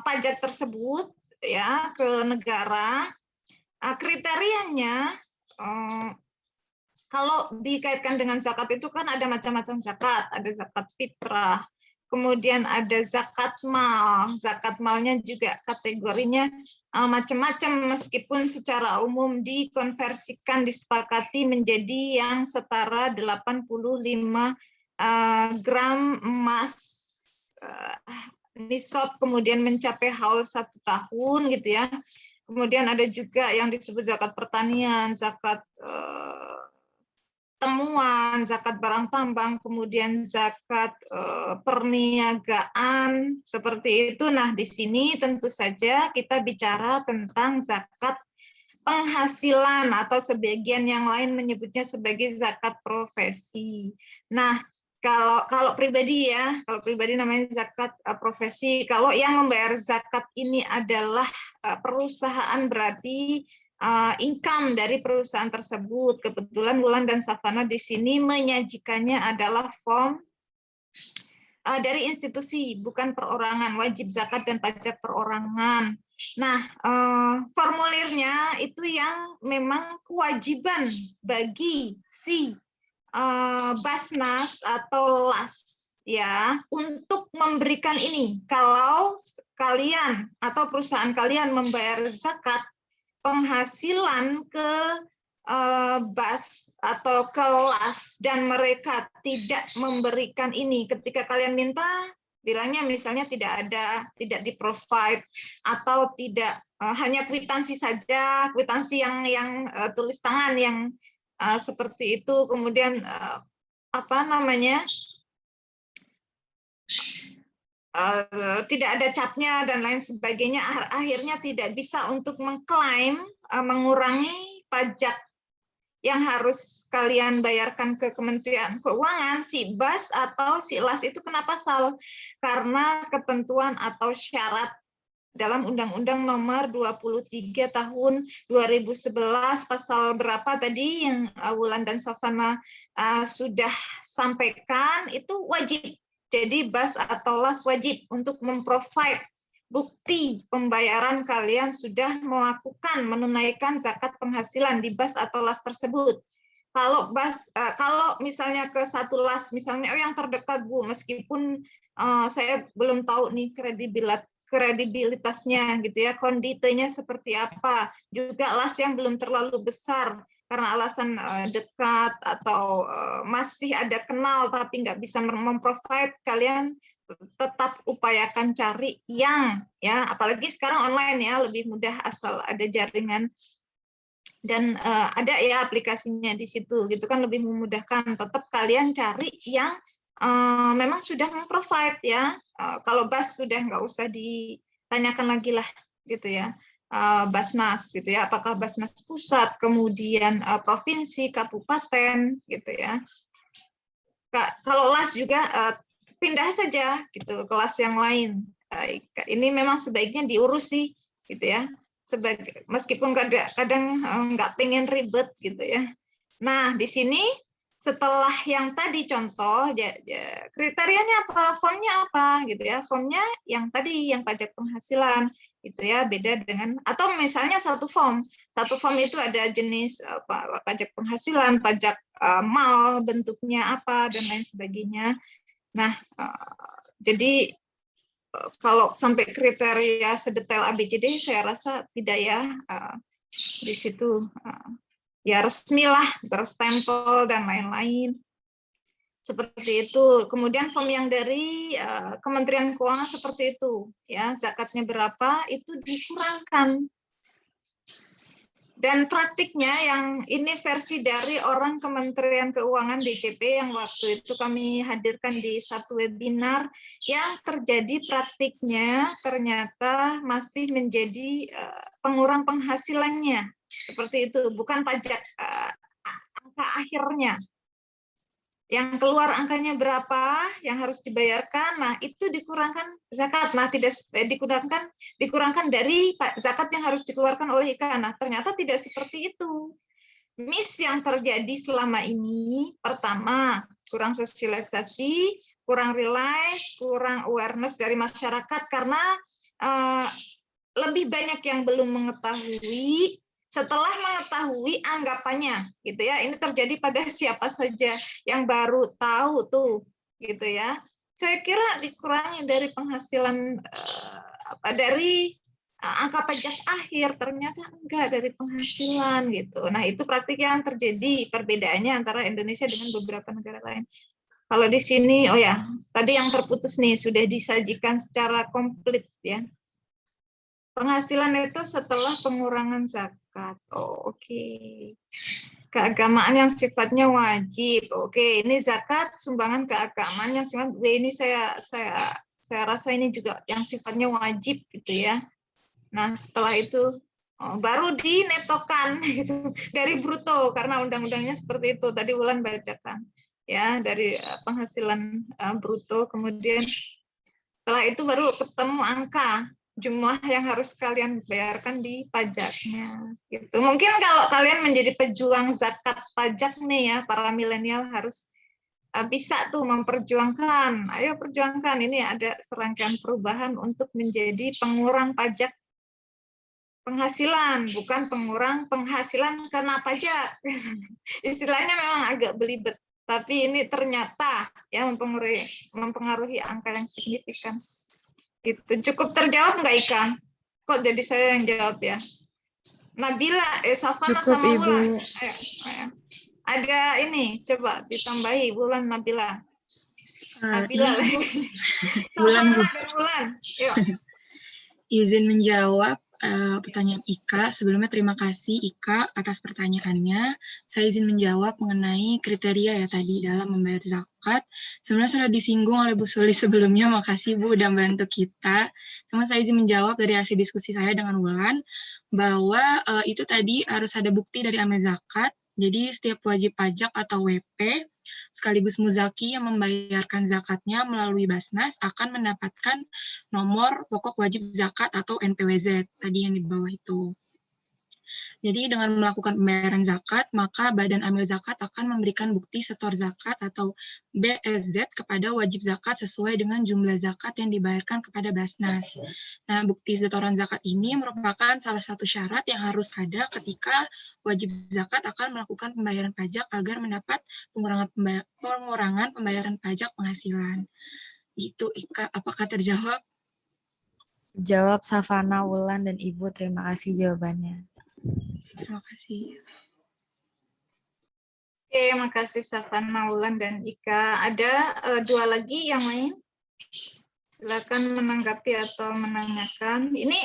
pajak tersebut ya ke negara. Kriterianya kalau dikaitkan dengan zakat itu kan ada macam-macam zakat, ada zakat fitrah, kemudian ada zakat mal. Zakat malnya juga kategorinya macam-macam, meskipun secara umum dikonversikan, disepakati menjadi yang setara 85 gram emas nisab, kemudian mencapai haul 1 tahun gitu ya. Kemudian ada juga yang disebut zakat pertanian, zakat temuan, zakat barang tambang, kemudian zakat perniagaan, seperti itu. Nah, di sini tentu saja kita bicara tentang zakat penghasilan, atau sebagian yang lain menyebutnya sebagai zakat profesi. Nah, kalau pribadi ya, kalau pribadi namanya zakat profesi. Kalau yang membayar zakat ini adalah perusahaan, berarti income dari perusahaan tersebut. Kebetulan Wulan dan Savana di sini menyajikannya adalah form dari institusi, bukan perorangan, wajib zakat dan pajak perorangan. Nah, formulirnya itu yang memang kewajiban bagi si Basnas atau LAS ya untuk memberikan ini. Kalau kalian atau perusahaan kalian membayar zakat penghasilan ke BAS atau kelas dan mereka tidak memberikan ini, ketika kalian minta bilangnya misalnya tidak ada, tidak di-provide, atau tidak, hanya kwitansi saja, kwitansi yang tulis tangan yang seperti itu, kemudian apa namanya, tidak ada capnya dan lain sebagainya, akhirnya tidak bisa untuk mengklaim mengurangi pajak yang harus kalian bayarkan ke Kementerian Keuangan, si BAS atau si LAS itu kena pasal karena ketentuan atau syarat dalam Undang-Undang Nomor 23 Tahun 2011 pasal berapa tadi yang Wulan dan Savana sudah sampaikan, itu wajib. Jadi BAS atau LAS wajib untuk memprovide bukti pembayaran kalian sudah melakukan menunaikan zakat penghasilan di BAS atau LAS tersebut. Kalau BAS, kalau misalnya ke satu LAS, misalnya yang terdekat Bu, meskipun saya belum tahu nih kredibilitasnya gitu ya, konditenya seperti apa, juga LAS yang belum terlalu besar karena alasan dekat atau masih ada kenal tapi nggak bisa memprovide, kalian tetap upayakan cari yang ya, apalagi sekarang online ya, lebih mudah asal ada jaringan dan ada ya aplikasinya di situ gitu kan, lebih memudahkan. Tetap kalian cari yang memang sudah memprovide ya. Kalau BAS sudah nggak usah ditanyakan lagi lah gitu ya. Basnas gitu ya, apakah Basnas pusat, kemudian provinsi, kabupaten gitu ya. Kalau LAS juga pindah saja gitu kelas yang lain. Ini memang sebaiknya diurus sih gitu ya. Meskipun kadang nggak pengen ribet gitu ya. Nah, di sini setelah yang tadi contoh, kriterianya apa, formnya apa gitu ya. Formnya yang tadi, yang pajak penghasilan gitu ya, beda dengan, atau misalnya satu form itu ada jenis pajak penghasilan, pajak mal bentuknya apa dan lain sebagainya. Nah, jadi kalau sampai kriteria sedetail ABCD saya rasa tidak ya, di situ ya resmilah, berstempel dan lain-lain. Seperti itu. Kemudian form yang dari Kementerian Keuangan seperti itu, ya, zakatnya berapa itu dikurangkan. Dan praktiknya yang ini versi dari orang Kementerian Keuangan DJP yang waktu itu kami hadirkan di satu webinar, yang terjadi praktiknya ternyata masih menjadi pengurang penghasilannya. Seperti itu, bukan pajak angka akhirnya. Yang keluar angkanya berapa, yang harus dibayarkan, nah itu dikurangkan zakat. Nah, tidak dikurangkan dari zakat yang harus dikeluarkan oleh IKA. Nah, ternyata tidak seperti itu. Miss yang terjadi selama ini, pertama, kurang sosialisasi, kurang realize, kurang awareness dari masyarakat, karena lebih banyak yang belum mengetahui. Setelah mengetahui anggapannya gitu ya, ini terjadi pada siapa saja yang baru tahu tuh gitu ya. Saya kira dikurangi dari penghasilan dari angka pajak akhir, ternyata enggak, dari penghasilan gitu. Nah, itu praktik yang terjadi perbedaannya antara Indonesia dengan beberapa negara lain. Kalau di sini, oh ya, tadi yang terputus nih sudah disajikan secara komplit ya. Penghasilan itu setelah pengurangan zakat. Oh, oke. Keagamaan yang sifatnya wajib. Oke, ini zakat sumbangan keagamaan yang sifat ini saya rasa ini juga yang sifatnya wajib gitu ya. Nah, setelah itu baru dinetokan gitu dari bruto karena undang-undangnya seperti itu. Tadi Wulan bacakan ya, dari penghasilan bruto, kemudian setelah itu baru ketemu angka jumlah yang harus kalian bayarkan di pajaknya gitu. Mungkin kalau kalian menjadi pejuang zakat pajak nih ya, para milenial harus bisa tuh memperjuangkan. Ayo perjuangkan, ini ada serangkaian perubahan untuk menjadi pengurang pajak penghasilan, bukan pengurang penghasilan kena pajak. Istilahnya memang agak belibet, tapi ini ternyata ya mempengaruhi angka yang signifikan. Itu cukup terjawab nggak Ika? Kok jadi saya yang jawab ya? Nabila, Safana Cukup, sama Ibu. Wulan. Ayo. Ada ini, coba ditambahi Wulan Nabila. Nabila Iya, lagi. Bu. Wulan, Bu. Safana dan Wulan. Yuk. Izin menjawab pertanyaan Ika. Sebelumnya terima kasih Ika atas pertanyaannya. Saya izin menjawab mengenai kriteria ya tadi dalam membayar zakat. Sebenarnya sudah disinggung oleh Bu Suli sebelumnya. Makasih Bu udah bantu kita. Namun saya izin menjawab dari hasil diskusi saya dengan Wulan bahwa itu tadi harus ada bukti dari amil zakat. Jadi setiap wajib pajak atau WP sekaligus muzaki yang membayarkan zakatnya melalui Basnas akan mendapatkan nomor pokok wajib zakat atau NPWZ tadi yang di bawah itu. Jadi dengan melakukan pembayaran zakat, maka Badan Amil Zakat akan memberikan bukti setor zakat atau BSZ kepada wajib zakat sesuai dengan jumlah zakat yang dibayarkan kepada Basnas. Nah, bukti setoran zakat ini merupakan salah satu syarat yang harus ada ketika wajib zakat akan melakukan pembayaran pajak agar mendapat pengurangan pembayaran pajak penghasilan. Itu Ika, apakah terjawab? Jawab Safana, Wulan, dan Ibu. Terima kasih jawabannya. Terima kasih. Oke, makasih Safana, Wulan, dan Ika. Ada dua lagi yang lain? Silakan menanggapi atau menanyakan. Ini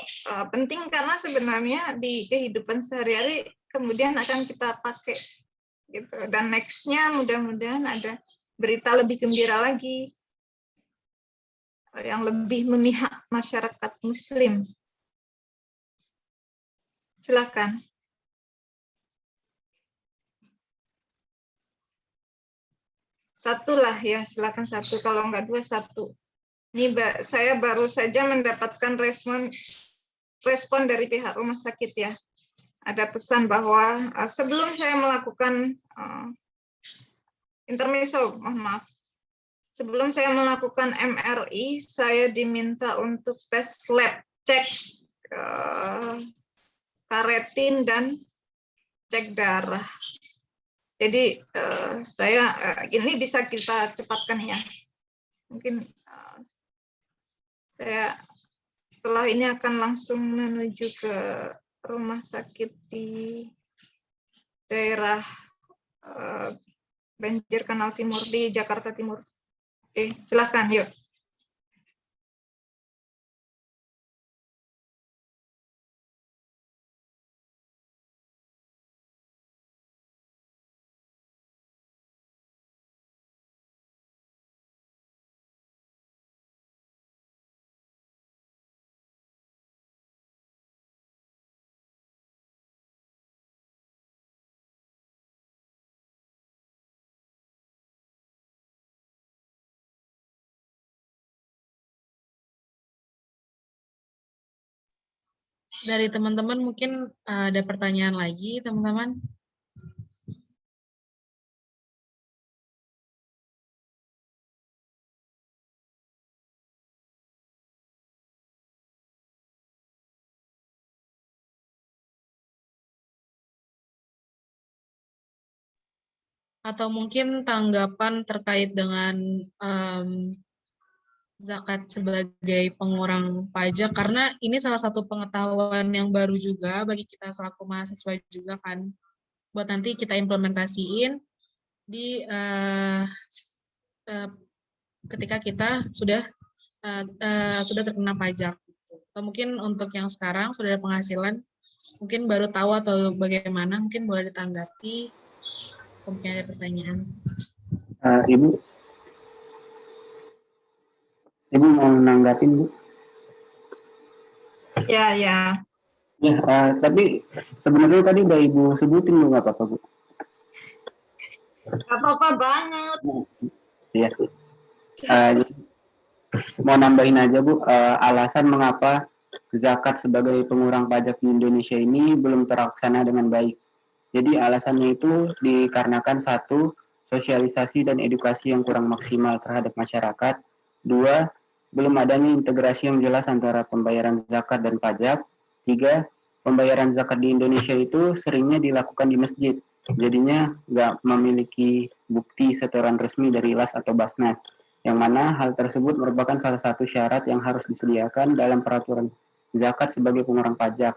penting karena sebenarnya di kehidupan sehari-hari kemudian akan kita pakai. Gitu. Dan next-nya mudah-mudahan ada berita lebih gembira lagi yang lebih memihak masyarakat Muslim. Silakan. Satu lah ya, silakan satu. Kalau enggak dua, satu. Ini saya baru saja mendapatkan respon dari pihak rumah sakit ya. Ada pesan bahwa sebelum saya melakukan intermezzo, mohon maaf. Sebelum saya melakukan MRI, saya diminta untuk tes lab, cek karetin dan cek darah. Jadi saya ini bisa kita cepatkan ya. Mungkin saya setelah ini akan langsung menuju ke rumah sakit di daerah Banjir Kanal Timur di Jakarta Timur. Oke, silakan yuk. Dari teman-teman mungkin ada pertanyaan lagi, teman-teman. Atau mungkin tanggapan terkait dengan zakat sebagai pengurang pajak, karena ini salah satu pengetahuan yang baru juga bagi kita selaku mahasiswa juga kan, buat nanti kita implementasiin di ketika kita sudah terkena pajak. Atau mungkin untuk yang sekarang sudah ada penghasilan, mungkin baru tahu atau bagaimana, mungkin boleh ditanggapi. Mungkin ada pertanyaan. Ibu mau menanggapin, Bu? Ya. Ya, tapi sebenarnya tadi udah Ibu sebutin, Bu, nggak apa-apa, Bu? Nggak apa-apa banget. Iya. Mau nambahin aja, Bu, alasan mengapa zakat sebagai pengurang pajak di Indonesia ini belum terlaksana dengan baik. Jadi alasannya itu dikarenakan satu, sosialisasi dan edukasi yang kurang maksimal terhadap masyarakat. Dua, belum adanya integrasi yang jelas antara pembayaran zakat dan pajak. Tiga, pembayaran zakat di Indonesia itu seringnya dilakukan di masjid. Jadinya nggak memiliki bukti setoran resmi dari LAS atau Basnas. Yang mana hal tersebut merupakan salah satu syarat yang harus disediakan dalam peraturan zakat sebagai pengurang pajak.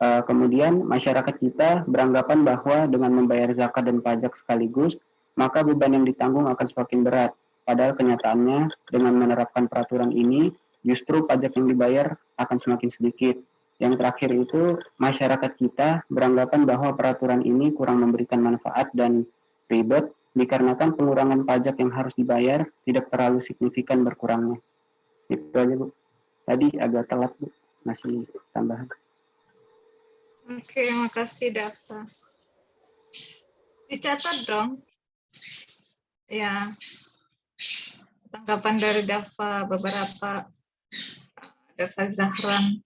Kemudian masyarakat kita beranggapan bahwa dengan membayar zakat dan pajak sekaligus, maka beban yang ditanggung akan semakin berat. Padahal kenyataannya dengan menerapkan peraturan ini, justru pajak yang dibayar akan semakin sedikit. Yang terakhir itu, masyarakat kita beranggapan bahwa peraturan ini kurang memberikan manfaat dan ribet, dikarenakan pengurangan pajak yang harus dibayar tidak terlalu signifikan berkurangnya. Itu aja, Bu. Tadi agak telat, Bu, masih tambahan. Oke, makasih Dafa. Dicatat dong. Ya, tanggapan dari Dafa beberapa. Dafa Zahran.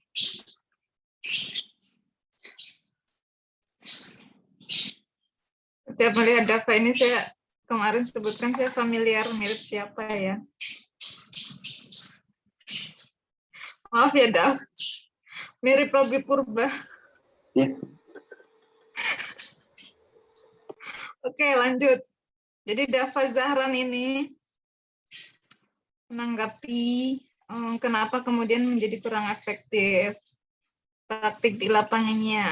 Setiap melihat Dafa ini saya kemarin sebutkan saya familiar mirip siapa ya. Maaf ya Daf. Mirip Robi Purba. Ya. Oke, lanjut. Jadi Dafa Zahran ini menanggapi kenapa kemudian menjadi kurang efektif praktik di lapangannya.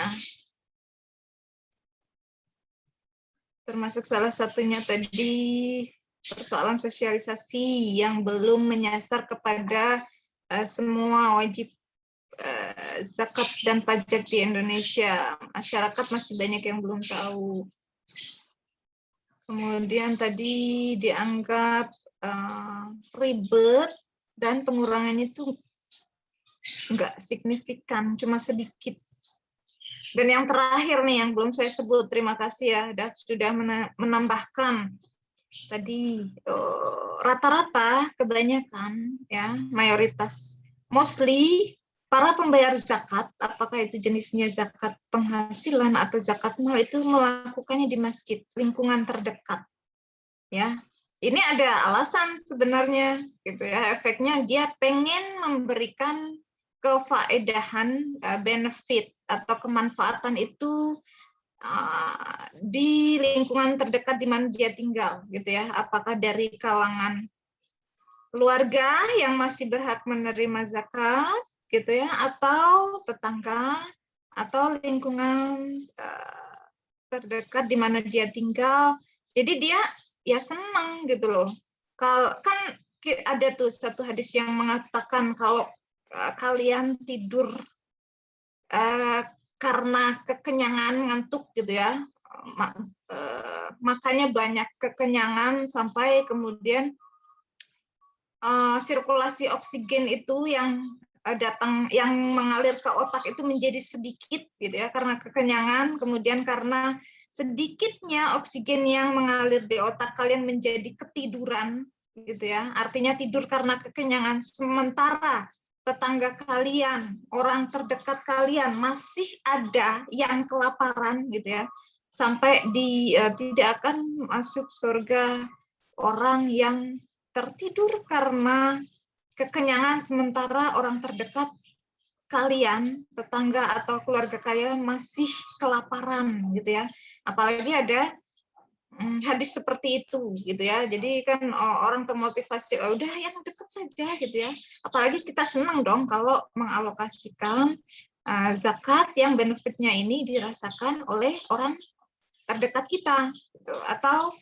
Termasuk salah satunya tadi persoalan sosialisasi yang belum menyasar kepada semua wajib zakat dan pajak di Indonesia. Masyarakat masih banyak yang belum tahu. Kemudian tadi dianggap ribet dan pengurangannya itu enggak signifikan, cuma sedikit. Dan yang terakhir nih yang belum saya sebut, terima kasih ya sudah menambahkan tadi rata-rata kebanyakan ya mayoritas mostly para pembayar zakat, apakah itu jenisnya zakat penghasilan atau zakat mal, itu melakukannya di masjid, lingkungan terdekat. Ya, ini ada alasan sebenarnya, gitu ya. Efeknya dia pengen memberikan kefaedahan, benefit atau kemanfaatan itu di lingkungan terdekat di mana dia tinggal, gitu ya. Apakah dari kalangan keluarga yang masih berhak menerima zakat, gitu ya, atau tetangga, atau lingkungan terdekat di mana dia tinggal. Jadi dia ya senang gitu loh. Kan ada tuh satu hadis yang mengatakan kalau kalian tidur karena kekenyangan, ngantuk gitu ya, makanya banyak kekenyangan sampai kemudian sirkulasi oksigen itu yang datang, yang mengalir ke otak itu menjadi sedikit gitu ya, karena kekenyangan. Kemudian karena sedikitnya oksigen yang mengalir di otak, kalian menjadi ketiduran gitu ya, artinya tidur karena kekenyangan. Sementara tetangga kalian, orang terdekat kalian masih ada yang kelaparan gitu ya, sampai tidak akan masuk surga orang yang tertidur karena kekenyangan, sementara orang terdekat kalian, tetangga atau keluarga kalian masih kelaparan gitu ya. Apalagi ada hadis seperti itu gitu ya. Jadi kan orang termotivasi, oh, udah yang dekat saja gitu ya. Apalagi kita senang dong kalau mengalokasikan zakat yang benefitnya ini dirasakan oleh orang terdekat kita gitu. Atau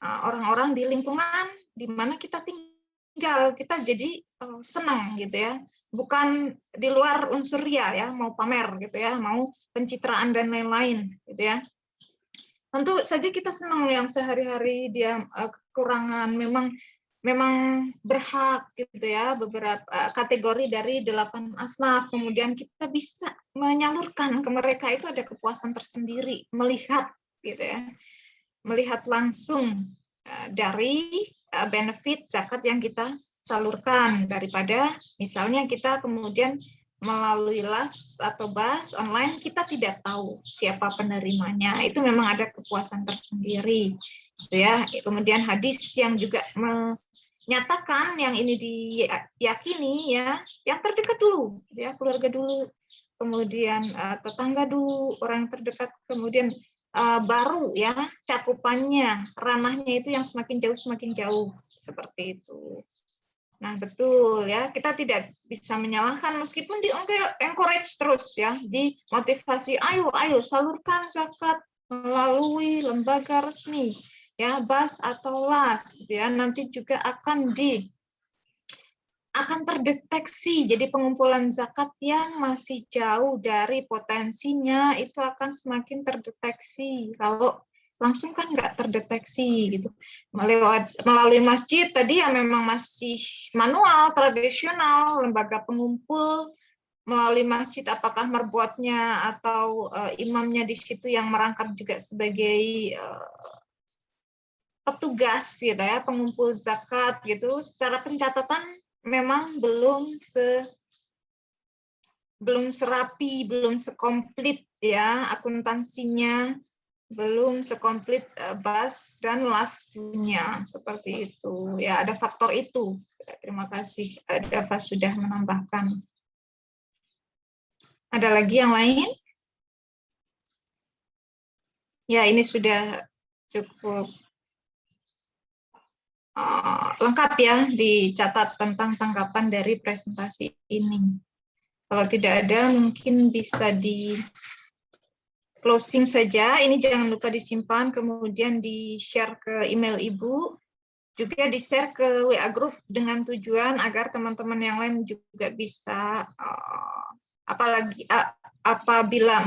orang-orang di lingkungan di mana kita tinggal, kita jadi senang gitu ya. Bukan di luar unsur ria ya, mau pamer gitu ya, mau pencitraan dan lain-lain gitu ya. Tentu saja kita senang yang sehari-hari dia kekurangan, memang berhak gitu ya, beberapa kategori dari 8 asnaf, kemudian kita bisa menyalurkan ke mereka, itu ada kepuasan tersendiri melihat gitu ya, melihat langsung dari benefit zakat yang kita salurkan, daripada misalnya kita kemudian melalui las atau bas online kita tidak tahu siapa penerimanya, itu memang ada kepuasan tersendiri gitu ya. Kemudian hadis yang juga menyatakan yang ini diyakini ya, yang terdekat dulu ya, keluarga dulu, kemudian tetangga dulu, orang yang terdekat, kemudian baru ya cakupannya, ranahnya itu yang semakin jauh seperti itu. Nah, betul ya, kita tidak bisa menyalahkan meskipun di encourage terus ya, dimotivasi, ayo salurkan zakat melalui lembaga resmi ya, bas atau las gitu ya. Nanti juga akan terdeteksi, jadi pengumpulan zakat yang masih jauh dari potensinya itu akan semakin terdeteksi. Kalau langsung kan nggak terdeteksi gitu. Melalui masjid tadi yang memang masih manual, tradisional, lembaga pengumpul, melalui masjid apakah merbuatnya atau imamnya di situ yang merangkap juga sebagai petugas gitu ya, pengumpul zakat gitu, secara pencatatan memang belum serapi, belum sekomplit ya, akuntansinya belum sekomplit bas dan las dunia, seperti itu ya, ada faktor itu. Terima kasih, Dava sudah menambahkan. Ada lagi yang lain? Ya, ini sudah cukup lengkap ya, dicatat tentang tanggapan dari presentasi ini. Kalau tidak ada, mungkin bisa di closing saja. Ini jangan lupa disimpan, kemudian di-share ke email Ibu, juga di-share ke WA Group dengan tujuan agar teman-teman yang lain juga bisa, apabila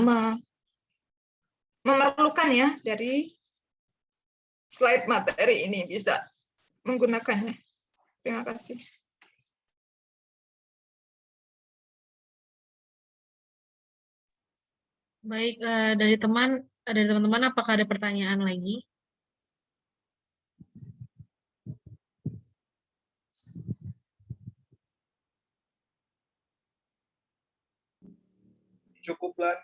memerlukan ya dari slide materi ini bisa menggunakannya. Terima kasih. Baik, dari teman-teman apakah ada pertanyaan lagi? Cukuplah.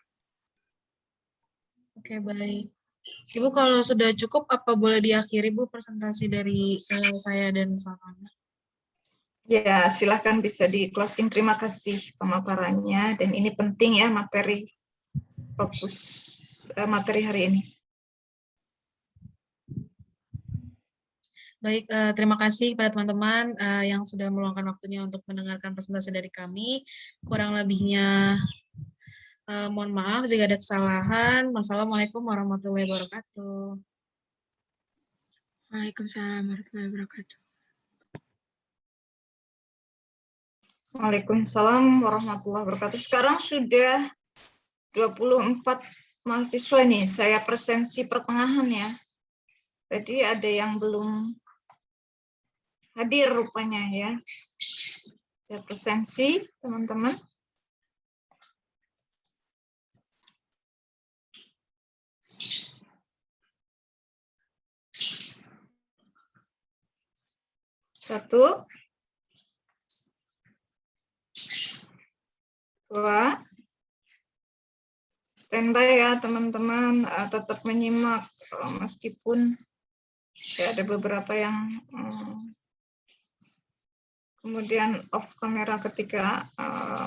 Oke, baik. Ibu kalau sudah cukup, apa boleh diakhiri Bu presentasi dari saya dan Salma? Ya, silahkan bisa di closing. Terima kasih pemaparannya, dan ini penting ya, materi fokus materi hari ini. Baik, terima kasih kepada teman-teman yang sudah meluangkan waktunya untuk mendengarkan presentasi dari kami. Kurang lebihnya mohon maaf jika ada kesalahan. Wassalamualaikum warahmatullahi wabarakatuh. Waalaikumsalam warahmatullahi wabarakatuh. Waalaikumsalam warahmatullahi wabarakatuh. Sekarang sudah 24 mahasiswa nih, saya presensi pertengahan ya. Jadi ada yang belum hadir rupanya ya. Saya presensi teman-teman. Satu, dua, standby ya teman-teman, tetap menyimak meskipun ya ada beberapa yang kemudian off kamera ketika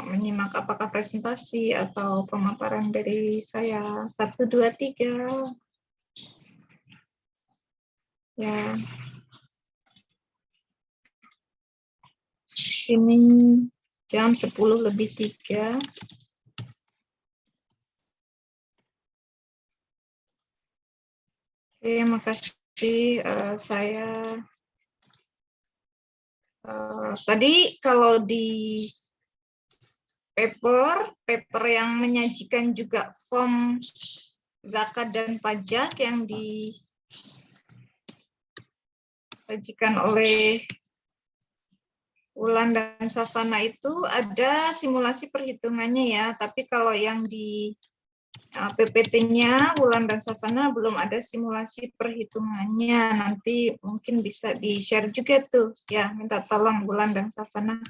menyimak apakah presentasi atau pemaparan dari saya. 1, 2, 3. Ya. Ini jam 10:03. Oke, makasih. Saya tadi kalau di paper yang menyajikan juga form zakat dan pajak yang disajikan oleh Wulan dan Savana itu ada simulasi perhitungannya ya, tapi kalau yang di PPT-nya Wulan dan Savana belum ada simulasi perhitungannya. Nanti mungkin bisa di-share juga tuh ya, minta tolong Wulan dan Savana.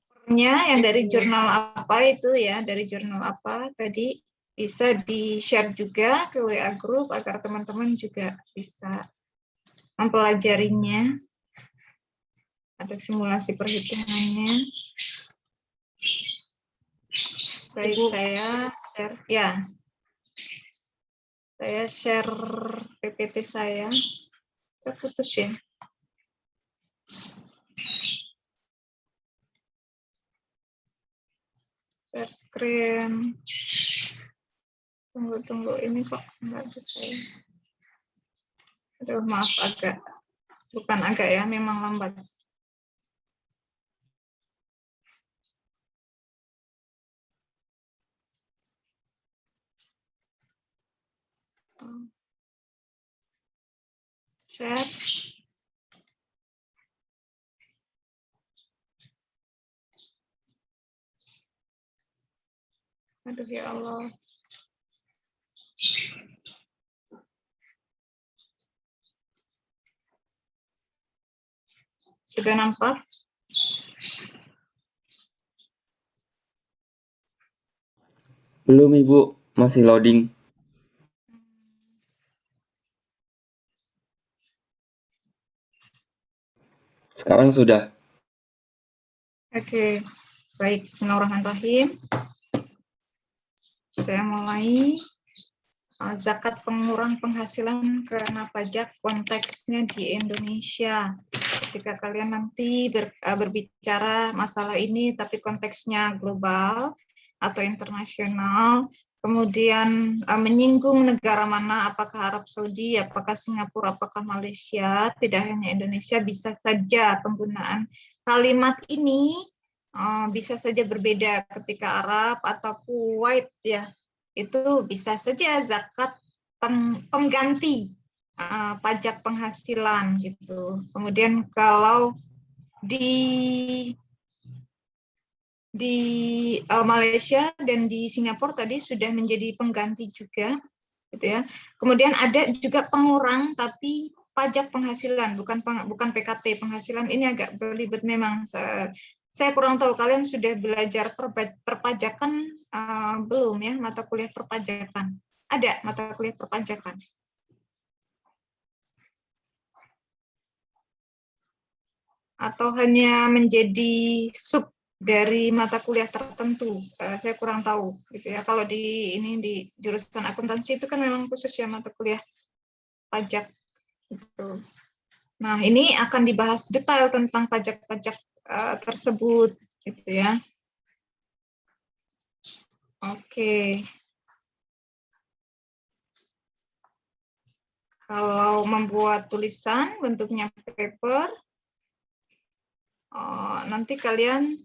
Papernya yang dari jurnal apa itu ya, dari jurnal apa tadi bisa di-share juga ke WA group agar teman-teman juga bisa mempelajarinya. Ada simulasi perhitungannya. Baik, saya share ya. Saya share PPT saya. Terputus ya. Share screen. Tunggu ini kok enggak bisa ya. Aduh, maaf agak. Bukan agak ya, memang lambat. Share. Aduh ya Allah. Sudah nampak? Belum Ibu, masih loading. Sekarang sudah. Oke, baik. Bismillahirrahmanirrahim. Saya mulai. Zakat pengurang penghasilan karena pajak konteksnya di Indonesia. Ketika kalian nanti berbicara masalah ini, tapi konteksnya global atau internasional, kemudian menyinggung negara mana, apakah Arab Saudi, apakah Singapura, apakah Malaysia, tidak hanya Indonesia, bisa saja penggunaan kalimat ini bisa saja berbeda ketika Arab atau Kuwait ya. Itu bisa saja zakat pengganti pajak penghasilan gitu. Kemudian kalau di Malaysia dan di Singapura tadi sudah menjadi pengganti juga gitu ya. Kemudian ada juga pengurang tapi pajak penghasilan, bukan PKT penghasilan. Ini agak berlibat memang. Saya kurang tahu kalian sudah belajar perpajakan belum ya, mata kuliah perpajakan. Ada mata kuliah perpajakan. Atau hanya menjadi sub dari mata kuliah tertentu. Saya kurang tahu gitu ya. Kalau di jurusan akuntansi itu kan memang khusus ya mata kuliah pajak gitu. Nah, ini akan dibahas detail tentang pajak-pajak tersebut gitu ya. Oke. Kalau membuat tulisan bentuknya paper, nanti kalian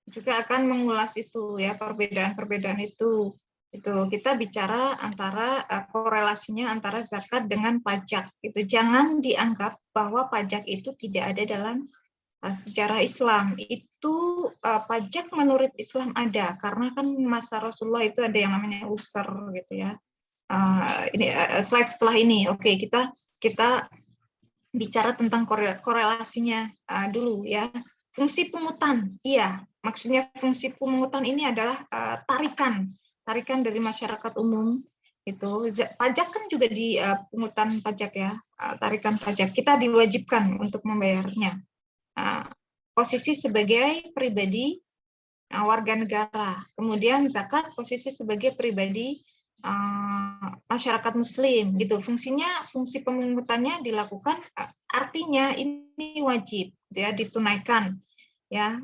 juga akan mengulas itu ya, perbedaan-perbedaan itu. Kita bicara antara korelasinya antara zakat dengan pajak. Jangan dianggap bahwa pajak itu tidak ada dalam sejarah Islam. Itu pajak menurut Islam ada, karena kan masa Rasulullah itu ada yang namanya usur gitu ya. Ini slide setelah ini. Oke, kita bicara tentang korelasinya dulu ya. Fungsi pungutan, iya. Maksudnya fungsi pungutan ini adalah tarikan dari masyarakat umum. Pajak kan juga di pungutan pajak ya, tarikan pajak. Kita diwajibkan untuk membayarnya. Posisi sebagai pribadi warga negara. Kemudian zakat posisi sebagai pribadi masyarakat Muslim gitu. Fungsi pemungutannya dilakukan, artinya ini wajib ya ditunaikan ya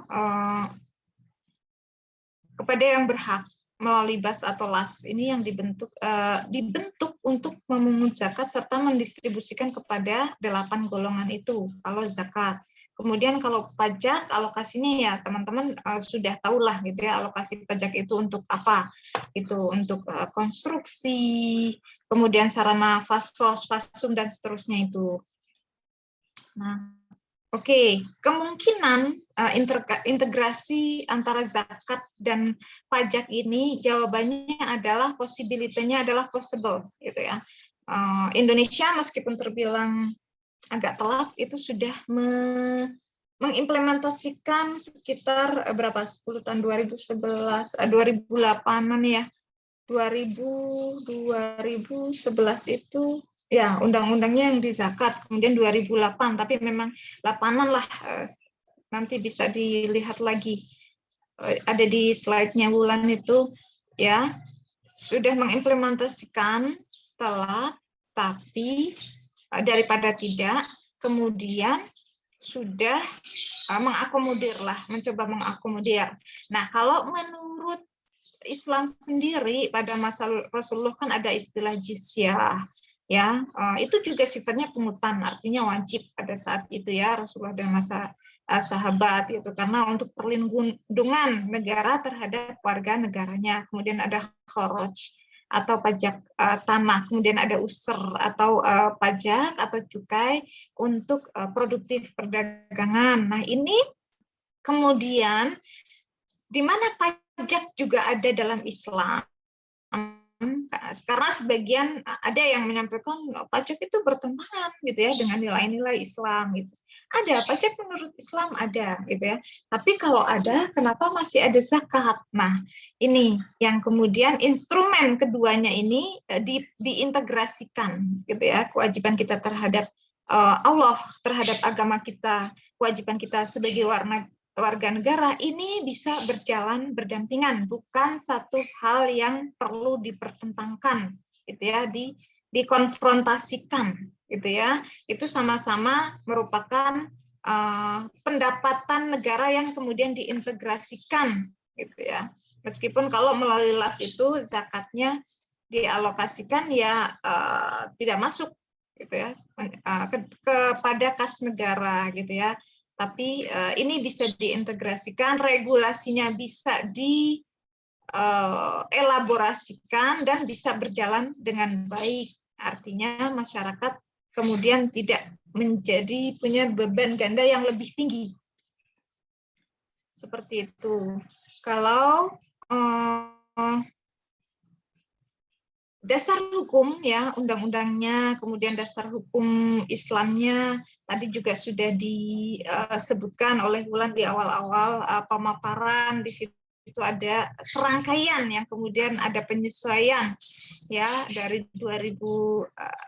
kepada yang berhak melalui bas atau las. Ini yang dibentuk untuk memungut zakat serta mendistribusikan kepada 8 golongan itu kalau zakat. Kemudian kalau pajak alokasinya ya teman-teman sudah tahulah gitu ya, alokasi pajak itu untuk apa? Itu untuk konstruksi, kemudian sarana fasos, fasum dan seterusnya itu. Nah, oke, kemungkinan integrasi antara zakat dan pajak ini jawabannya adalah possibility-nya adalah possible gitu ya. Indonesia meskipun terbilang agak telat itu sudah mengimplementasikan sekitar berapa 10 tahun 2011 2008-an ya. 2011 itu ya undang-undangnya yang di zakat, kemudian 2008 tapi memang 8-an lah, nanti bisa dilihat lagi ada di slide-nya Wulan itu ya, sudah mengimplementasikan telat tapi daripada tidak, kemudian sudah mencoba mengakomodir. Nah, kalau menurut Islam sendiri pada masa Rasulullah kan ada istilah jizyah, ya itu juga sifatnya pungutan, artinya wajib pada saat itu ya Rasulullah dan masa sahabat itu karena untuk perlindungan negara terhadap warga negaranya. Kemudian ada kharaj atau pajak tanah, kemudian ada usr atau pajak atau cukai untuk produktif perdagangan. Nah ini kemudian di mana pajak juga ada dalam Islam. Karena sebagian ada yang menyampaikan pajak itu bertentangan gitu ya dengan nilai-nilai Islam gitu. Ada pajak menurut Islam ada gitu ya. Tapi kalau ada, kenapa masih ada zakat? Nah, ini yang kemudian instrumen keduanya ini diintegrasikan gitu ya. Kewajiban kita terhadap Allah, terhadap agama kita, kewajiban kita sebagai warga negara ini bisa berjalan berdampingan, bukan satu hal yang perlu dipertentangkan gitu ya, dikonfrontasikan gitu ya. Itu sama-sama merupakan pendapatan negara yang kemudian diintegrasikan gitu ya. Meskipun kalau melalui las itu zakatnya dialokasikan ya tidak masuk gitu ya kepada kas negara gitu ya. Tapi ini bisa diintegrasikan, regulasinya bisa dielaborasikan dan bisa berjalan dengan baik. Artinya masyarakat kemudian tidak menjadi punya beban ganda yang lebih tinggi. Seperti itu. Kalau dasar hukum ya, undang-undangnya, kemudian dasar hukum Islamnya tadi juga sudah disebutkan oleh Wulan di awal-awal pemaparan. Di situ ada serangkaian yang kemudian ada penyesuaian ya dari 2000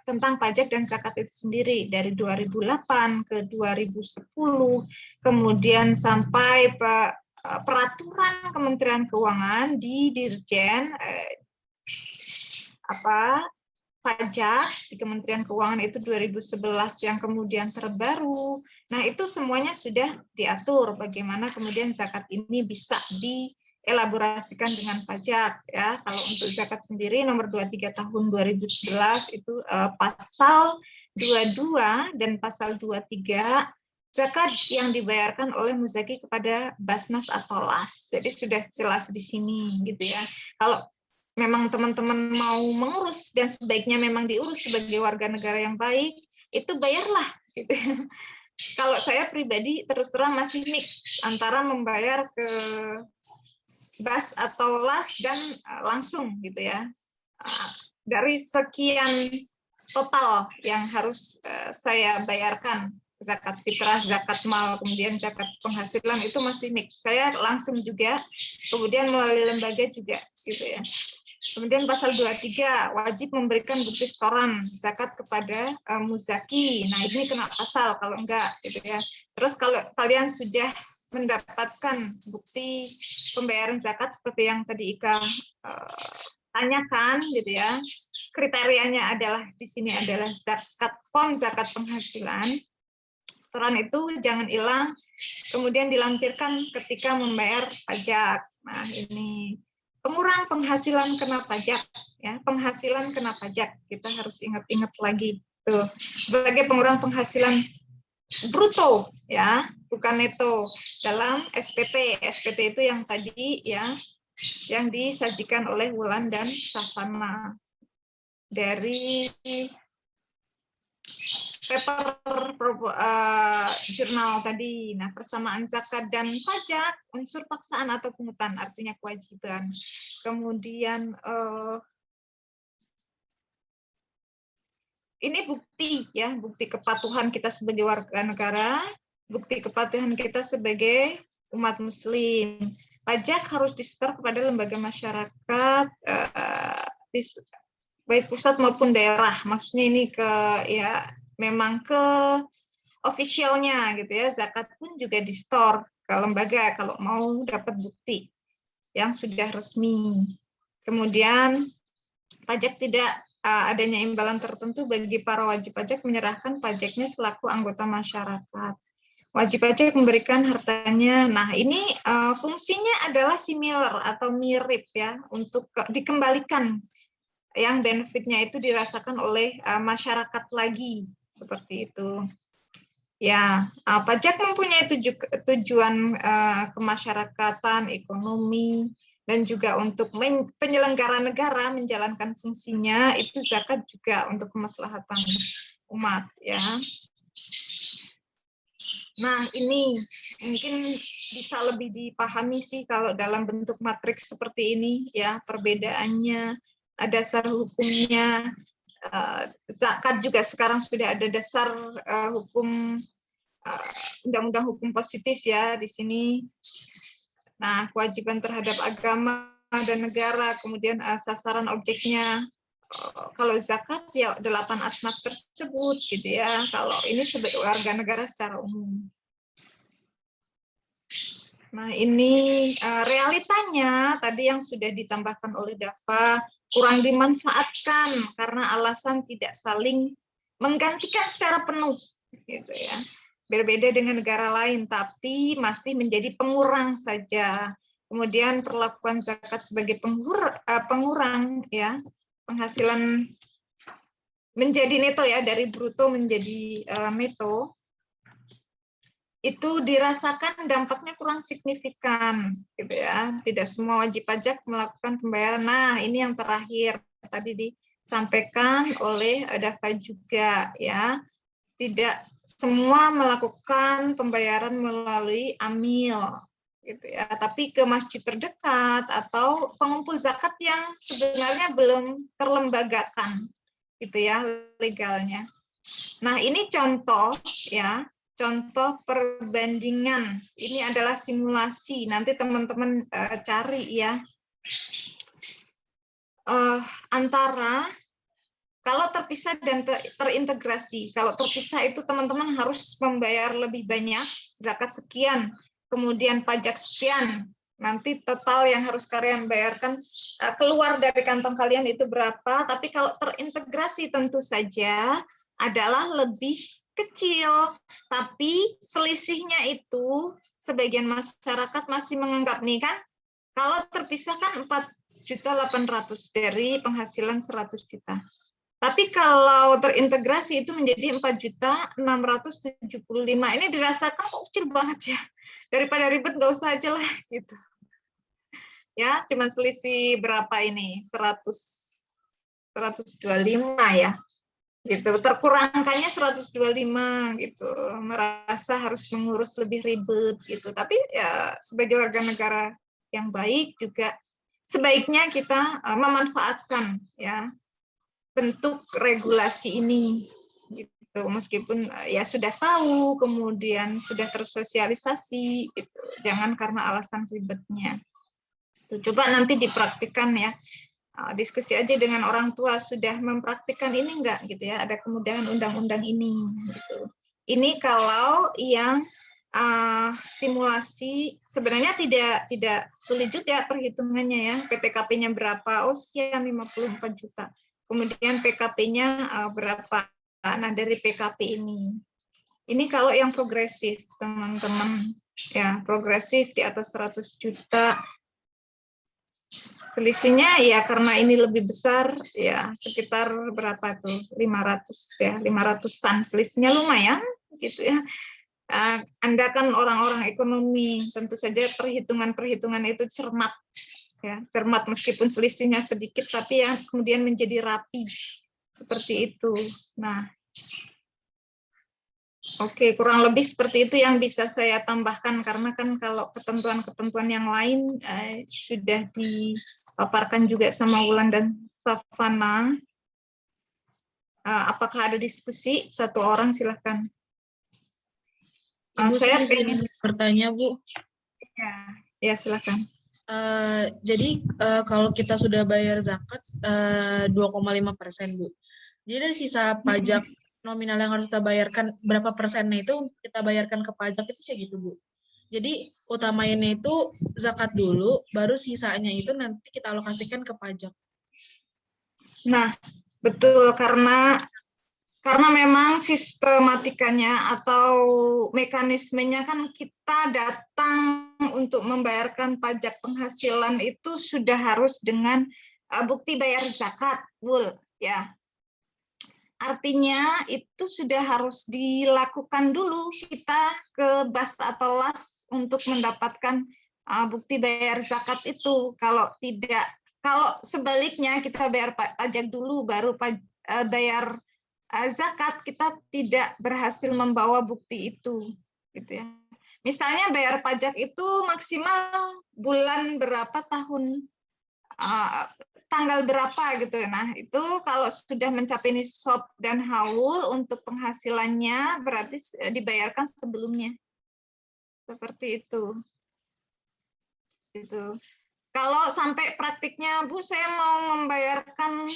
tentang pajak dan zakat itu sendiri dari 2008 ke 2010, kemudian sampai peraturan Kementerian Keuangan di Dirjen pajak di Kementerian Keuangan itu 2011 yang kemudian terbaru. Nah, itu semuanya sudah diatur bagaimana kemudian zakat ini bisa dielaborasikan dengan pajak ya. Kalau untuk zakat sendiri nomor 23 tahun 2011 itu pasal 22 dan pasal 23 zakat yang dibayarkan oleh muzaki kepada Basnas atau las. Jadi sudah jelas di sini gitu ya. Kalau memang teman-teman mau mengurus dan sebaiknya memang diurus sebagai warga negara yang baik, itu bayarlah. Gitu. Kalau saya pribadi terus terang masih mix antara membayar ke bas atau las dan langsung gitu ya. Dari sekian total yang harus saya bayarkan, zakat fitrah, zakat mal, kemudian zakat penghasilan itu masih mix. Saya langsung juga, kemudian melalui lembaga juga gitu ya. Kemudian pasal 23 wajib memberikan bukti setoran zakat kepada muzaki. Nah, ini kena pasal kalau enggak gitu ya. Terus kalau kalian sudah mendapatkan bukti pembayaran zakat seperti yang tadi Ika tanyakan gitu ya. Kriterianya adalah di sini adalah form zakat penghasilan. Setoran itu jangan hilang, kemudian dilampirkan ketika membayar pajak. Nah, ini pengurang penghasilan kena pajak, ya, penghasilan kena pajak. Kita harus ingat-ingat lagi tuh, sebagai pengurang penghasilan bruto, ya, bukan neto. Dalam SPT, SPT itu yang tadi ya, yang disajikan oleh Wulan dan Savana dari paper jurnal tadi. Nah, persamaan zakat dan pajak, unsur paksaan atau pungutan, artinya kewajiban. Kemudian ini bukti ya, bukti kepatuhan kita sebagai warga negara, bukti kepatuhan kita sebagai umat muslim. Pajak harus disetor kepada lembaga masyarakat baik pusat maupun daerah. Maksudnya ini ke ya memang ke officialnya gitu ya. Zakat pun juga di-store ke lembaga kalau mau dapat bukti yang sudah resmi. Kemudian pajak tidak adanya imbalan tertentu bagi para wajib pajak menyerahkan pajaknya selaku anggota masyarakat. Wajib pajak memberikan hartanya. Nah, ini fungsinya adalah similar atau mirip ya, untuk dikembalikan yang benefitnya itu dirasakan oleh masyarakat lagi, seperti itu. Ya, pajak mempunyai tujuan kemasyarakatan, ekonomi, dan juga untuk penyelenggara negara menjalankan fungsinya, itu zakat juga untuk kemaslahatan umat, ya. Nah, ini mungkin bisa lebih dipahami sih kalau dalam bentuk matriks seperti ini, ya, perbedaannya, dasar hukumnya. Zakat juga sekarang sudah ada dasar hukum undang-undang hukum positif ya di sini. Nah, kewajiban terhadap agama dan negara, kemudian sasaran objeknya. Kalau zakat ya 8 asnaf tersebut gitu ya. Kalau ini sebagai warga negara secara umum. Nah, ini realitanya tadi yang sudah ditambahkan oleh Dava, kurang dimanfaatkan karena alasan tidak saling menggantikan secara penuh gitu ya. Berbeda dengan negara lain tapi masih menjadi pengurang saja. Kemudian perlakuan zakat sebagai pengurang ya, penghasilan menjadi neto ya, dari bruto menjadi neto. Itu dirasakan dampaknya kurang signifikan gitu ya. Tidak semua wajib pajak melakukan pembayaran. Nah, ini yang terakhir tadi disampaikan oleh Dava juga ya. Tidak semua melakukan pembayaran melalui amil gitu ya, tapi ke masjid terdekat atau pengumpul zakat yang sebenarnya belum terlembagakan gitu ya legalnya. Nah, ini contoh ya. Contoh perbandingan, ini adalah simulasi, nanti teman-teman cari ya, antara kalau terpisah dan terintegrasi. Kalau terpisah itu teman-teman harus membayar lebih banyak, zakat sekian, kemudian pajak sekian, nanti total yang harus kalian bayarkan keluar dari kantong kalian itu berapa, tapi kalau terintegrasi tentu saja adalah lebih kecil, tapi selisihnya itu sebagian masyarakat masih menganggap nih kan, kalau terpisah kan 4.800.000 dari penghasilan 100 juta. Tapi kalau terintegrasi itu menjadi 4.675.000. Ini dirasakan kok kecil banget ya. Daripada ribet nggak usah aja lah gitu. Ya, cuma selisih berapa ini? 125 ya. Gitu, terkurangkannya 125 gitu, merasa harus mengurus lebih ribet gitu. Tapi ya sebagai warga negara yang baik juga sebaiknya kita memanfaatkan ya bentuk regulasi ini gitu, meskipun ya sudah tahu kemudian sudah tersosialisasi gitu. Jangan karena alasan ribetnya. Tuh, coba nanti dipraktikkan ya. Diskusi aja dengan orang tua, sudah mempraktikkan ini enggak gitu ya, ada kemudahan undang-undang ini gitu. Ini kalau yang simulasi, sebenarnya tidak sulit juga perhitungannya ya. PTKP-nya berapa? Oh sekian 54 juta. Kemudian PKP-nya berapa? Nah dari PKP ini kalau yang progresif teman-teman ya, progresif di atas 100 juta. Selisihnya ya karena ini lebih besar ya sekitar berapa tuh? 500 ya, 500-an. Selisihnya lumayan gitu ya. Anda kan orang-orang ekonomi, tentu saja perhitungan-perhitungan itu cermat, ya cermat meskipun selisihnya sedikit, tapi yang kemudian menjadi rapi seperti itu. Nah, oke, kurang lebih seperti itu yang bisa saya tambahkan karena kan kalau ketentuan-ketentuan yang lain sudah dipaparkan juga sama Wulan dan Savana. Apakah ada diskusi? Satu orang silakan. Ibu Saya izin bertanya, Bu. Ya silakan. Jadi kalau kita sudah bayar zakat 2,5%, Bu. Jadi dari sisa pajak nominal yang harus kita bayarkan, berapa persennya itu kita bayarkan ke pajak itu kayak gitu, Bu. Jadi utamainnya itu zakat dulu, baru sisanya itu nanti kita alokasikan ke pajak. Nah, betul karena memang sistematikanya atau mekanismenya kan kita datang untuk membayarkan pajak penghasilan itu sudah harus dengan bukti bayar zakat, ya. Artinya itu sudah harus dilakukan dulu kita ke BAS atau LAS untuk mendapatkan bukti bayar zakat itu. Kalau sebaliknya kita bayar pajak dulu baru bayar zakat, kita tidak berhasil membawa bukti itu, gitu ya. Misalnya bayar pajak itu maksimal bulan berapa, tahun tanggal berapa gitu. Nah, itu kalau sudah mencapai nisab dan haul untuk penghasilannya berarti dibayarkan sebelumnya. Seperti itu. Gitu. Kalau sampai praktiknya, Bu, saya mau membayarkan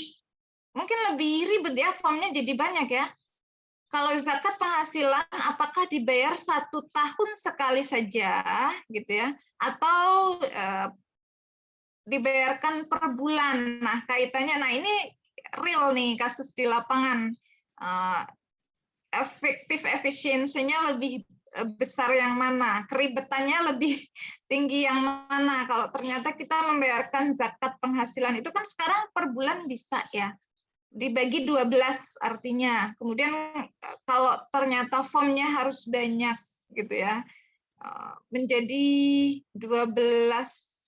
mungkin lebih ribet ya, formnya jadi banyak ya. Kalau zakat penghasilan, apakah dibayar 1 tahun sekali saja, gitu ya, atau dibayarkan per bulan? Nah, kaitannya, nah ini real nih kasus di lapangan. Efektif efisiensinya lebih besar yang mana? Keribetannya lebih tinggi yang mana? Kalau ternyata kita membayarkan zakat penghasilan itu kan sekarang per bulan bisa ya. Dibagi 12 artinya. Kemudian kalau ternyata formnya harus banyak gitu ya, menjadi 12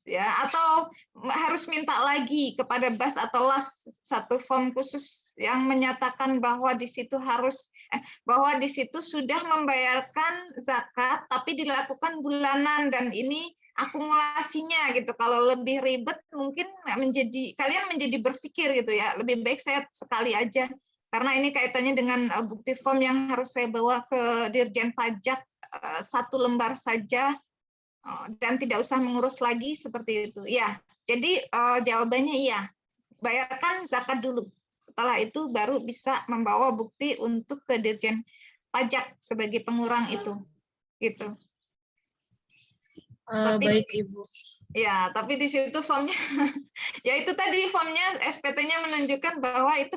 ya, atau harus minta lagi kepada BAS atau LAS satu form khusus yang menyatakan bahwa di situ sudah membayarkan zakat tapi dilakukan bulanan dan ini akumulasinya gitu. Kalau lebih ribet mungkin kalian menjadi berpikir gitu ya, lebih baik saya sekali aja karena ini kaitannya dengan bukti form yang harus saya bawa ke Dirjen Pajak 1 lembar saja dan tidak usah mengurus lagi seperti itu. Ya, jadi jawabannya iya, bayarkan zakat dulu. Setelah itu baru bisa membawa bukti untuk ke Dirjen Pajak sebagai pengurang itu, gitu. Baik, Ibu. Ya, tapi di situ formnya, ya itu tadi formnya SPT-nya menunjukkan bahwa itu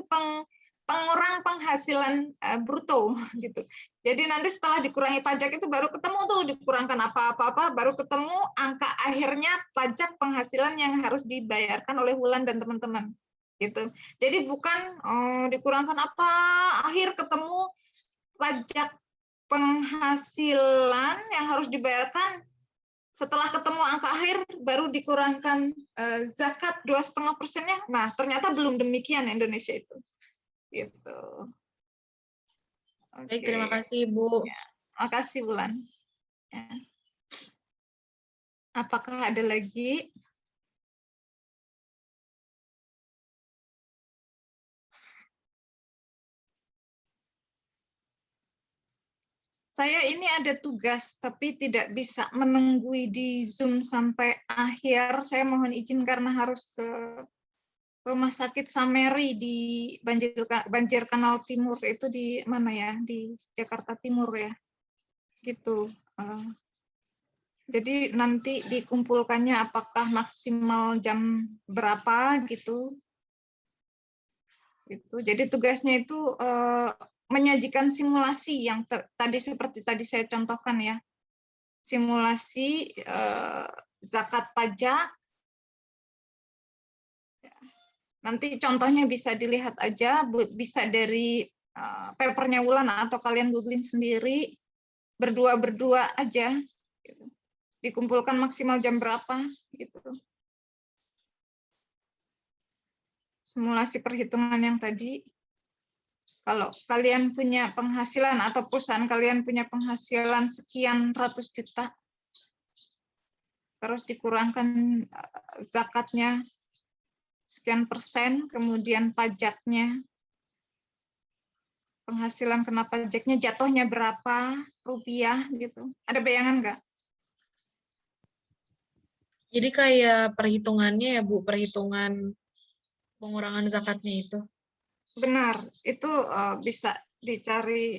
pengurang penghasilan bruto, gitu. Jadi nanti setelah dikurangi pajak itu baru ketemu tuh dikurangkan apa-apa, baru ketemu angka akhirnya pajak penghasilan yang harus dibayarkan oleh Wulan dan teman-teman, gitu. Jadi bukan dikurangkan apa, akhir ketemu pajak penghasilan yang harus dibayarkan. Setelah ketemu angka akhir baru dikurangkan zakat 2,5%-nya. Nah, ternyata belum demikian Indonesia itu. Gitu. Baik, terima kasih, Bu. Ya, makasih, Wulan. Ya. Apakah ada lagi? Saya ini ada tugas, tapi tidak bisa menunggu di Zoom sampai akhir. Saya mohon izin karena harus ke Rumah Sakit Sameri di Banjir Kanal Timur, itu di mana ya? Di Jakarta Timur ya. Gitu. Jadi nanti dikumpulkannya apakah maksimal jam berapa gitu. Jadi tugasnya itu menyajikan simulasi yang seperti tadi saya contohkan ya. Simulasi zakat pajak. Nanti contohnya bisa dilihat aja, bisa dari papernya Wulan atau kalian googling sendiri, berdua aja. Dikumpulkan maksimal jam berapa gitu. Simulasi perhitungan yang tadi. Kalau kalian punya penghasilan atau perusahaan kalian punya penghasilan sekian ratus juta, terus dikurangkan zakatnya sekian persen, kemudian pajaknya, penghasilan kena pajaknya jatuhnya berapa rupiah gitu. Ada bayangan nggak? Jadi kayak perhitungannya ya Bu, perhitungan pengurangan zakatnya itu. Benar, itu bisa dicari.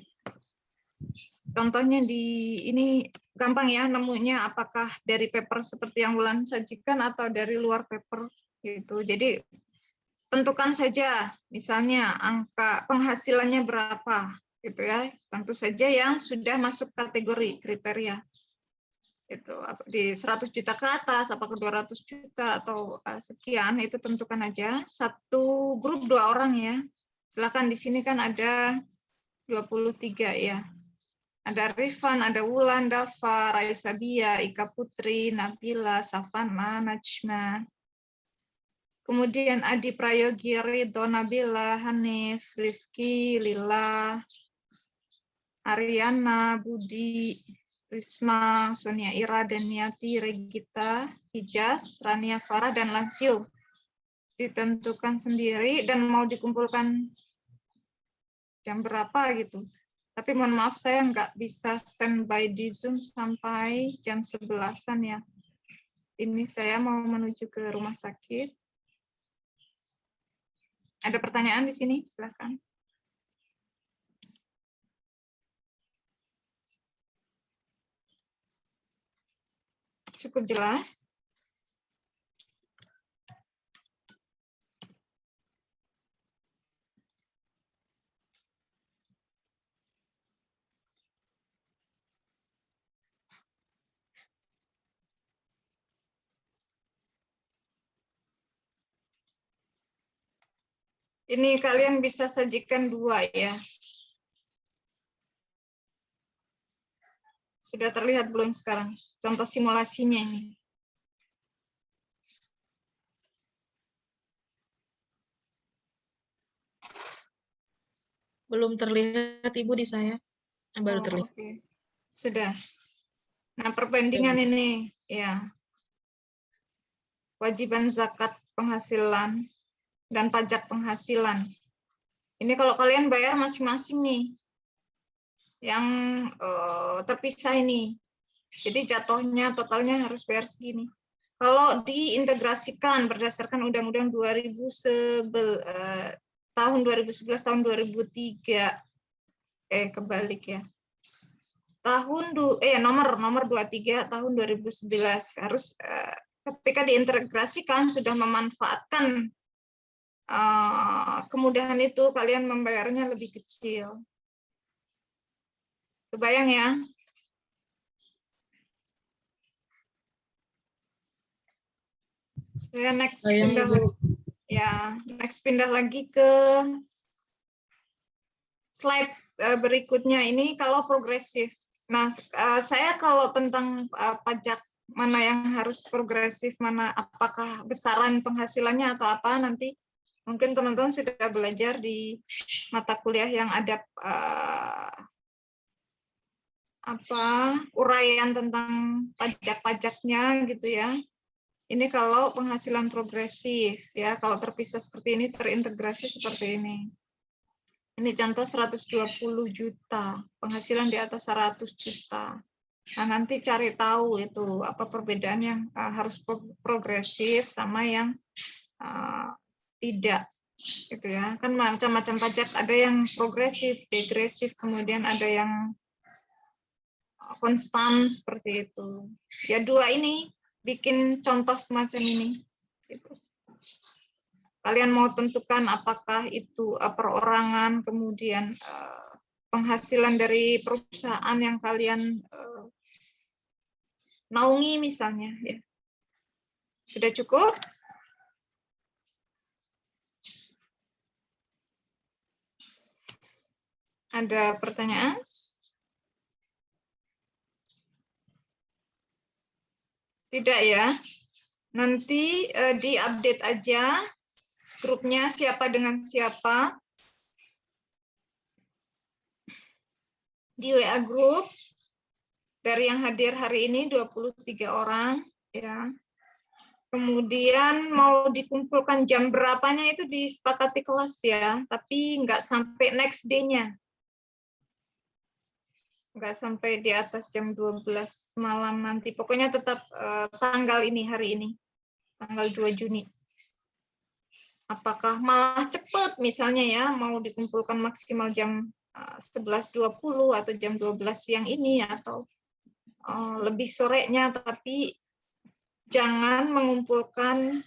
Contohnya ini gampang ya nemunya, apakah dari paper seperti yang Wulan sajikan atau dari luar paper gitu. Jadi tentukan saja misalnya angka penghasilannya berapa gitu ya. Tentu saja yang sudah masuk kategori kriteria. Itu di 100 juta ke atas, apakah 200 juta atau sekian, itu tentukan aja. Satu grup 2 orang ya. Silakan, di sini kan ada 23 ya. Ada Rifan, ada Wulan, Dafa, Raisa Bia, Ika Putri, Nabila, Safana, Najma. Kemudian Adi Prayogi, Ridho, Nabila, Hanif, Rifki, Lila, Ariana, Budi, Risma, Sonia Ira, Deniati, Regita, Hijaz, Rania Farah, dan Lansio. Ditentukan sendiri dan mau dikumpulkan jam berapa gitu. Tapi mohon maaf saya nggak bisa standby di Zoom sampai jam 11-an ya. Ini saya mau menuju ke rumah sakit. Ada pertanyaan di sini? Silakan. Cukup jelas? Ini kalian bisa sajikan 2 ya. Sudah terlihat belum sekarang? Contoh simulasinya ini. Belum terlihat Ibu di saya. Baru terlihat. Oke. Sudah. Nah, perbandingan ini ya. Kewajiban zakat penghasilan dan pajak penghasilan. Ini kalau kalian bayar masing-masing nih. Yang terpisah ini. Jadi jatuhnya totalnya harus bayar segini. Kalau diintegrasikan berdasarkan Undang-Undang tahun 2011 tahun 2003 kebalik ya. Nomor 23 tahun 2011 harus ketika diintegrasikan sudah memanfaatkan kemudahan itu, kalian membayarnya lebih kecil. Kebayang ya? Saya next pindah lagi ke slide berikutnya. Ini kalau progresif. Nah, saya kalau tentang pajak mana yang harus progresif, mana apakah besaran penghasilannya atau apa, nanti mungkin teman-teman sudah belajar di mata kuliah yang ada uraian tentang pajak-pajaknya gitu ya. Ini kalau penghasilan progresif ya, kalau terpisah seperti ini, terintegrasi seperti ini. Ini contoh 120 juta, penghasilan di atas 100 juta. Nah, nanti cari tahu itu apa perbedaan yang harus progresif sama yang tidak gitu ya. Kan macam-macam pajak, ada yang progresif, degresif, kemudian ada yang konstan seperti itu. Ya dua ini bikin contoh semacam ini. Gitu. Kalian mau tentukan apakah itu perorangan, kemudian penghasilan dari perusahaan yang kalian naungi misalnya. Ya. Sudah cukup? Ada pertanyaan? Tidak ya. Nanti diupdate aja grupnya siapa dengan siapa. Di WA group dari yang hadir hari ini 23 orang ya. Kemudian mau dikumpulkan jam berapanya itu disepakati kelas ya, tapi nggak sampai next day-nya. Nggak sampai di atas jam 12 malam nanti. Pokoknya tetap tanggal ini, hari ini. Tanggal 2 Juni. Apakah malah cepat misalnya ya, mau dikumpulkan maksimal jam 11.20 atau jam 12 siang ini, atau lebih sorenya, tapi jangan mengumpulkan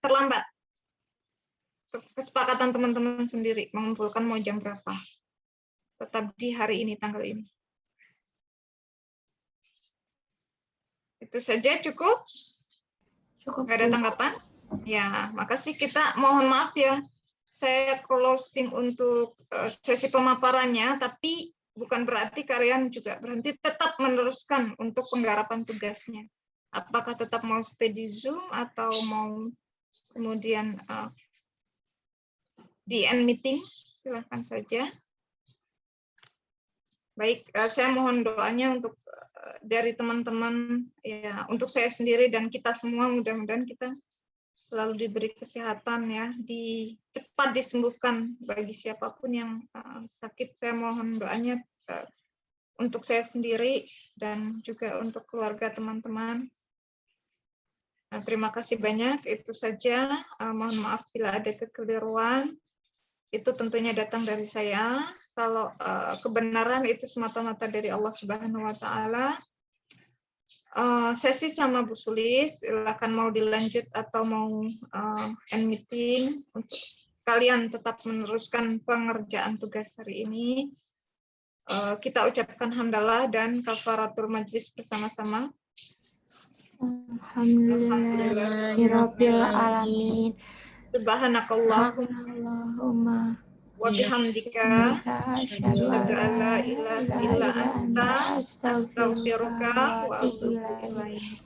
terlambat. Kesepakatan teman-teman sendiri, mengumpulkan mau jam berapa. Tetap di hari ini, tanggal ini. Itu saja cukup? Cukup. Nggak ada tanggapan? Ya, makasih. Kita mohon maaf ya. Saya closing untuk sesi pemaparannya, tapi bukan berarti kalian juga berhenti, tetap meneruskan untuk penggarapan tugasnya. Apakah tetap mau stay di Zoom atau mau kemudian di end meeting, silahkan saja. Baik, saya mohon doanya untuk dari teman-teman, ya, untuk saya sendiri dan kita semua, mudah-mudahan kita selalu diberi kesehatan ya, cepat disembuhkan bagi siapapun yang sakit. Saya mohon doanya untuk saya sendiri dan juga untuk keluarga teman-teman. Nah, terima kasih banyak. Itu saja. Mohon maaf bila ada kekeliruan. Itu tentunya datang dari saya. Kalau kebenaran itu semata-mata dari Allah Subhanahu wa Ta'ala. Sesi sama Bu Sulis, silakan mau dilanjut atau mau end meeting, untuk kalian tetap meneruskan pengerjaan tugas hari ini. Kita ucapkan hamdalah dan kafaratul majlis bersama-sama. Alhamdulillahirabbil alamin. Subhanakallahumma wa bihamdika asyhadu an la ilaha illa anta astaghfiruka wa atubu ilaik.